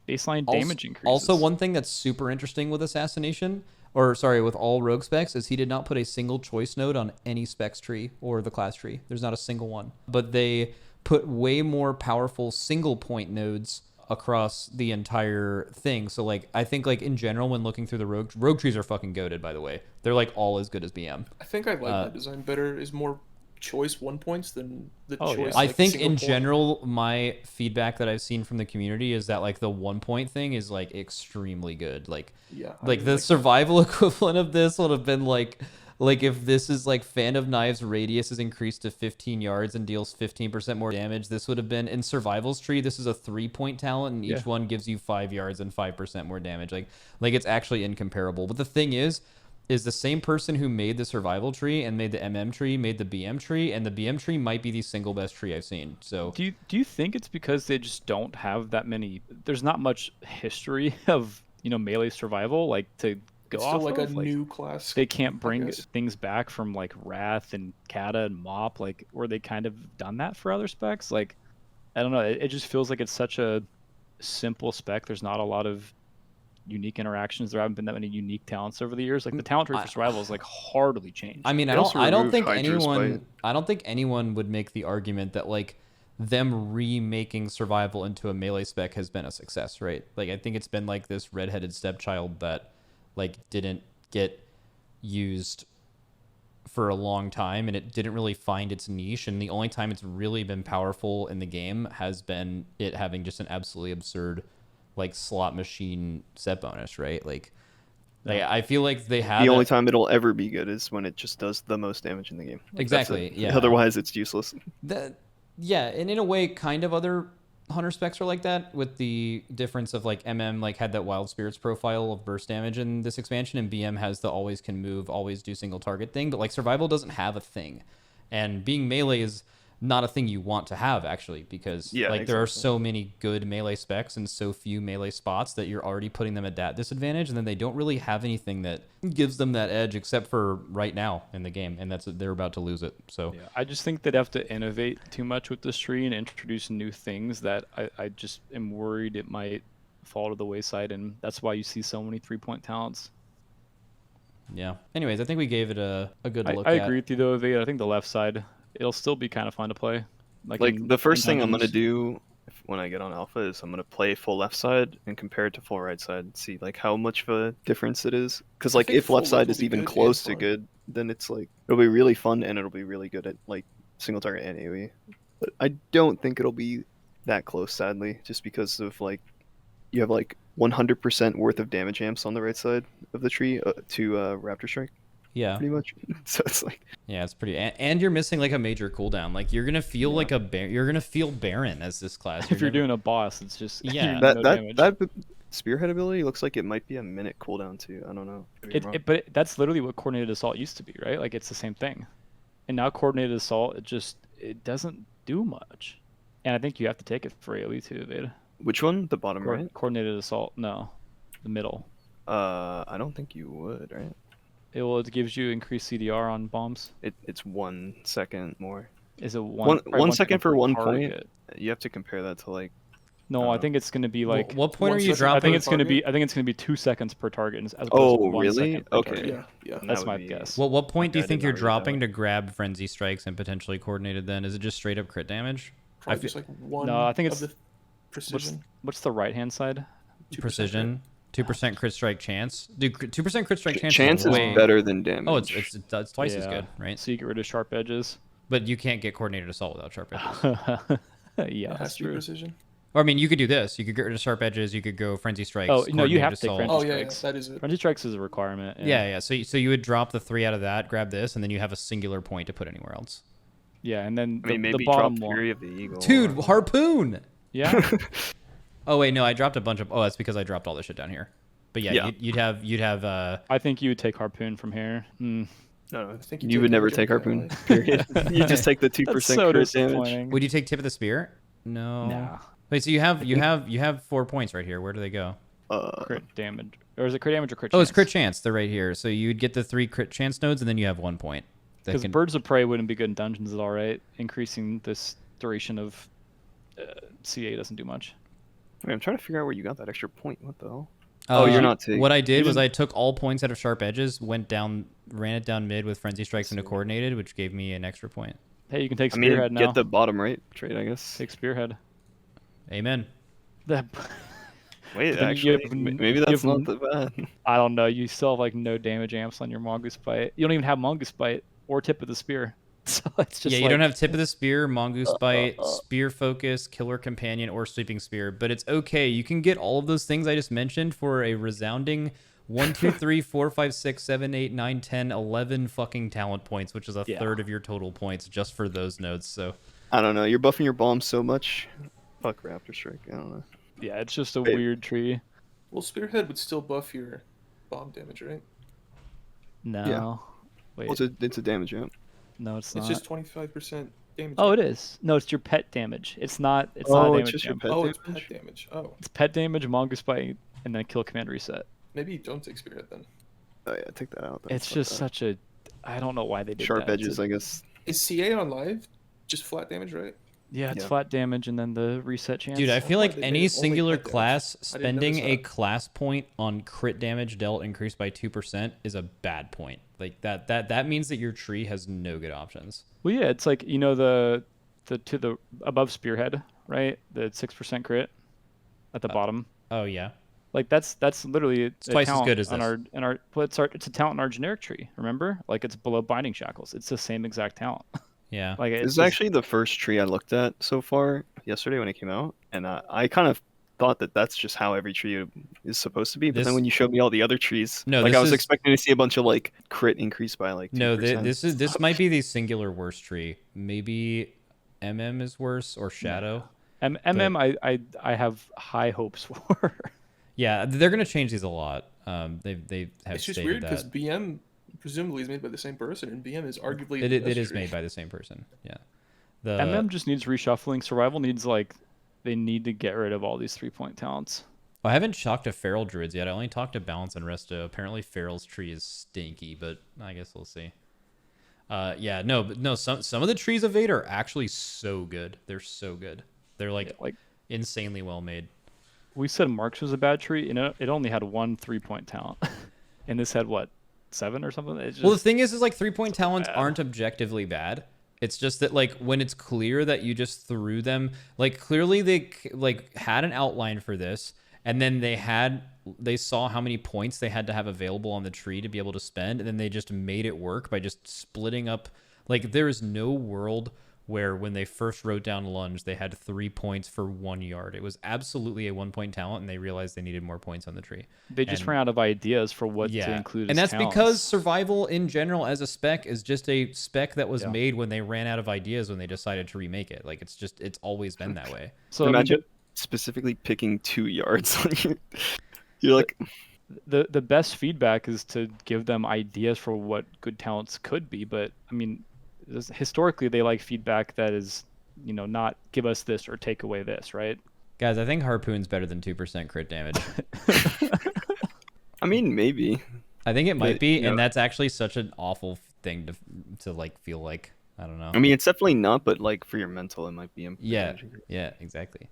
baseline damage increases. Also, one thing that's super interesting with assassination, or sorry, with all rogue specs, is he did not put a single choice node on any specs tree or the class tree. There's not a single one. But they put way more powerful single point nodes across the entire thing. So like I think like in general when looking through the rogue trees are fucking goated, by the way. They're like all as good as BM. I think I like that design better. Is more choice 1 points than the choice. yeah. Like, I think single in point. general my feedback that I've seen from the community is that like the 1 point thing is like extremely good. Like Yeah, I like really the like survival equivalent of this would have been like if this is like Fan of Knives radius is increased to 15 yards and deals 15% more damage, this would have been in Survival's Tree. This is a 3 point talent, and each one gives you 5 yards and 5% more damage. Like it's actually incomparable. But the thing is the same person who made the Survival Tree and made the MM Tree made the BM Tree, and the BM Tree might be the single best tree I've seen. So do you think it's because they just don't have that many? There's not much history of melee survival like to go It's off still like of. a new class. They can't I bring guess. things back from like Wrath and Kata and Mop, like where they kind of done that for other specs. Like I don't know, it just feels like it's such a simple spec. There's not a lot of unique interactions. There haven't been that many unique talents over the years. Like the talent tree for survival is like hardly changed. I mean, They I also don't removed think Hydra's anyone bite. I don't think anyone would make the argument that like them remaking survival into a melee spec has been a success, right? Like I think it's been like this redheaded stepchild that like didn't get used for a long time, and it didn't really find its niche, and the only time it's really been powerful in the game has been it having just an absolutely absurd like slot machine set bonus, right? Like I feel like they have The only time it'll ever be good is when it just does the most damage in the game. Like, that's exactly it. yeah Otherwise, it's useless. yeah, and in a way kind of other hunter specs are like that, with the difference of like MM like had that wild spirits profile of burst damage in this expansion, and BM has the always can move, always do single target thing, but like survival doesn't have a thing, and being melee is not a thing you want to have actually, because there are so many good melee specs and so few melee spots that you're already putting them at that disadvantage, and then they don't really have anything that gives them that edge except for right now in the game, and they're about to lose it. So Yeah, I just think they'd have to innovate too much with this tree and introduce new things that I just am worried it might fall to the wayside, and that's why you see so many 3 point talents. yeah, anyways, I think we gave it a good look I at. agree with you though, Avade. I think the left side, it'll still be kind of fun to play. Like in- the first in thing I'm gonna dungeons. do when I get on alpha is I'm gonna play full left side and compare it to full right side, see like how much of a difference it is. Because like think if full left left side will is be even good close and to fun. good, then it's like it'll be really fun and it'll be really good at like single target and AoE. But I don't think it'll be that close, sadly, just because of like you have like 100% worth of damage amps on the right side of the tree to Raptor Strike, Yeah, pretty much. So it's like yeah, it's pretty, and you're missing like a major cooldown. Like you're gonna feel like you're gonna feel barren as this class. If you're never- doing a boss, it's just Yeah. no that damage. that spearhead ability looks like it might be a minute cooldown too. I don't know. Could be wrong. But that's literally what coordinated assault used to be, right? Like it's the same thing. And now coordinated assault, it doesn't do much. And I think you have to take it for AoE too, Veda. Which one? The bottom right? Coordinated assault, no, the middle. I don't think you would, right? It gives you increased CDR on bombs. It's 1 second more. Is it One probably second for per 1 point. target. You have to compare that to like No, I think it's going to be like. What point one are you second. I dropping? think it's going to be. I think it's going to be 2 seconds per target as opposed to Oh, 1 really? second per Okay. target. Yeah. That That's would my be- guess. Well, what point do you Okay, I think did you're not read that dropping way. to grab frenzy strikes and potentially coordinated? Then is it just straight up crit damage? Probably feel- just like one. No, I think of it's- the precision. What's the right hand side? 2% Precision, 2% crit strike chance. Dude, 2% crit strike chance. Chance is way... better than damage. Oh, it's twice as good, right? So you get rid of sharp edges. But you can't get coordinated assault without sharp edges. Yeah, It has that's to be true. precision. Or I mean, you could do this. You could get rid of sharp edges. You could go frenzy strikes. Oh, no, you have coordinated to take assault. frenzy Oh yeah, strikes. that is it. Frenzy strikes is a requirement. Yeah. So you would drop the 3 out of that, grab this, and then you have a singular point to put anywhere else. Yeah, and then I mean, the maybe bottom drop one. Fury of the Eagle. Dude, or- harpoon. Yeah. Oh wait, no, I dropped a bunch of. Oh, that's because I dropped all this shit down here. But yeah, Yeah. you'd have. I think you would take harpoon from here. No, I think You would never take harpoon. Period. You just take the 2% That's so crit damage. disappointing. Would you take tip of the spear? No. Nah. Wait, so you have 4 points right here. Where do they go? Crit damage, or is it crit damage or crit? Oh, chance? it's crit chance. They're right here. So you'd get the 3 crit chance nodes, and then you have 1 point. That Because can- birds of prey wouldn't be good in dungeons at all, right? Increasing this duration of CA doesn't do much. Wait, I'm trying to figure out where you got that extra point. What the hell? Uh, you're not taking. What I did you was didn't- I took all points out of sharp edges, ran it down mid with frenzy strikes into coordinated, which gave me an extra point. Hey, you can take I mean, spearhead now. get the bottom right trade, I guess. Take spearhead. Amen. That. Wait, Then you actually, have- maybe you that's have- not that bad. I don't know. You still have like no damage amps on your mongoose bite. You don't even have mongoose bite or tip of the spear. So it's just Yeah, you like, don't have tip of the spear, mongoose bite, spear focus, killer companion, or sweeping spear, but it's okay. You can get all of those things I just mentioned for a resounding 1, 2, 3, 4, 5, 6, 7, 8, 9, 10, 11 fucking talent points, which is a Yeah. third of your total points just for those nodes. So I don't know. You're buffing your bombs so much. Fuck Raptor Strike. I don't know. Yeah, it's just a Wait. weird tree. Well, spearhead would still buff your bomb damage, right? No. Wait. Well, it's a damage amp. No, it's It's not. just 25% damage. Oh, it is. No, it's your pet damage. It's not. It's Oh, not a it's damage. just your amp. pet Oh, it's damage? pet damage. Oh, It's pet damage, mongoose bite, and then kill command reset. maybe you don't take spearhead then. Oh yeah, take that out. then. It's Fuck just that. such a. I don't know why they did Sharp that. It's edges, a- I guess. Is CA on live just flat damage, right? Yeah, it's Yeah. flat damage and then the reset chance. dude, I feel like They made any only singular pet damage. class I didn't spending notice a that. class point on crit damage dealt increased by 2% is a bad point. Like that means that your tree has no good options. Well, yeah, it's like the to the above spearhead, right? The 6% crit at the bottom. Oh yeah. Like that's literally it's twice as good as on this. our well, it's a talent in our generic tree. Remember, like it's below binding shackles. It's the same exact talent. Yeah. Like This it's is actually the first tree I looked at so far yesterday when it came out, and I kind of thought that that's just how every tree is supposed to be. But This- then when you showed me all the other trees, No, like this I was is- expecting to see a bunch of like crit increase by like 2%. No, this might be the singular worst tree. Maybe MM is worse or Shadow. MM. I have high hopes for. Yeah, they're gonna change these a lot. They have It's just stated weird because that BM presumably is made by the same person, and BM is arguably it the best is tree. made by the same person. Yeah. The MM just needs reshuffling. Survival needs like they need to get rid of all these 3-point talents. I haven't talked to Feral Druids yet. I only talked to Balance and Resto. Apparently, Feral's tree is stinky, but I guess we'll see. Yeah, no, but no. Some of the trees of Avade are actually so good. They're so good. They're like Like insanely well made. we said, Marks was a bad tree, and it only had 1 3-point talent, and this had what 7 or something. It's just, Well, the thing is like 3-point talents bad. aren't objectively bad. It's just that like when it's clear that you just threw them, like clearly they like had an outline for this, and then they saw how many points they had to have available on the tree to be able to spend, and then they just made it work by just splitting up. Like there is no world where when they first wrote down lunge, they had 3 points for 1 yard. It was absolutely a 1-point talent, and they realized they needed more points on the tree. they just and- ran out of ideas for what to Yeah, include. and as that's talents. because survival in general as a spec is just a spec that was Yeah. made when they ran out of ideas when they decided to remake it. Like it's always been that way. So I mean, Imagine specifically picking 2 yards on you. You're like, the best feedback is to give them ideas for what good talents could be. But I mean, historically they like feedback that is, not give us this or take away this, right? Guys, I think Harpoon's better than 2% crit damage. I mean, maybe. I think it might But, be, you and know- that's actually such an awful thing to like feel like. I don't know. I mean, it's definitely not, but like for your mental, it might be. Yeah, yeah, exactly.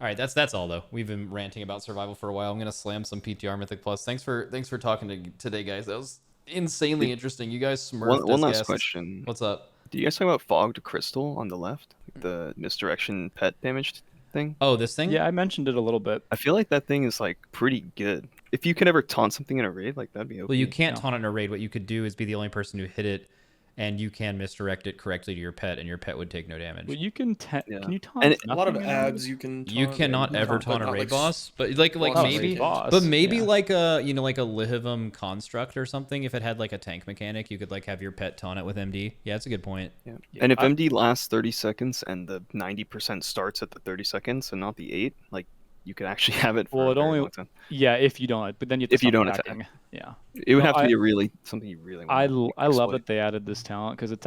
All right, that's all though. We've been ranting about survival for a while. I'm gonna slam some PTR Mythic Plus. Thanks for talking today, guys. That was insanely interesting. You guys smurfed One us last guests. question. What's up? Do you guys talk about fogged crystal on the left, like the misdirection pet damage thing? Oh, this thing? Yeah, I mentioned it a little bit. I feel like that thing is like pretty good. If you can ever taunt something in a raid, like that'd be okay. Well, you can't Yeah. taunt it in a raid. What you could do is be the only person who hit it, and you can misdirect it correctly to your pet, and your pet would take no damage. Well, you can Yeah. can you taunt And A lot of nothing in a raid? ads you can. You taunt cannot and ever but taunt a not, raid like, boss, but like boss maybe, raid boss. but maybe yeah. like a like a Lihivum construct or something. If it had like a tank mechanic, you could like have your pet taunt it with MD. Yeah, that's a good point. Yeah. Yeah, And if I- MD lasts 30 seconds and the 90% starts at the 30 seconds and not the 8, like you could actually have it for Well, a it very only long time. yeah, if you don't, but then you have to If you stop don't attack. attacking. Yeah. It would No, have to I- be a really something you really want. I love that they added this talent because it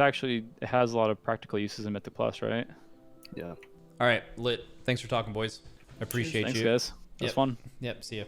has a lot of practical uses in Mythic Plus, right? Yeah. All right, lit. Thanks for talking, boys. I appreciate Thanks, you. guys. That's Yep. fun. Yep. See ya.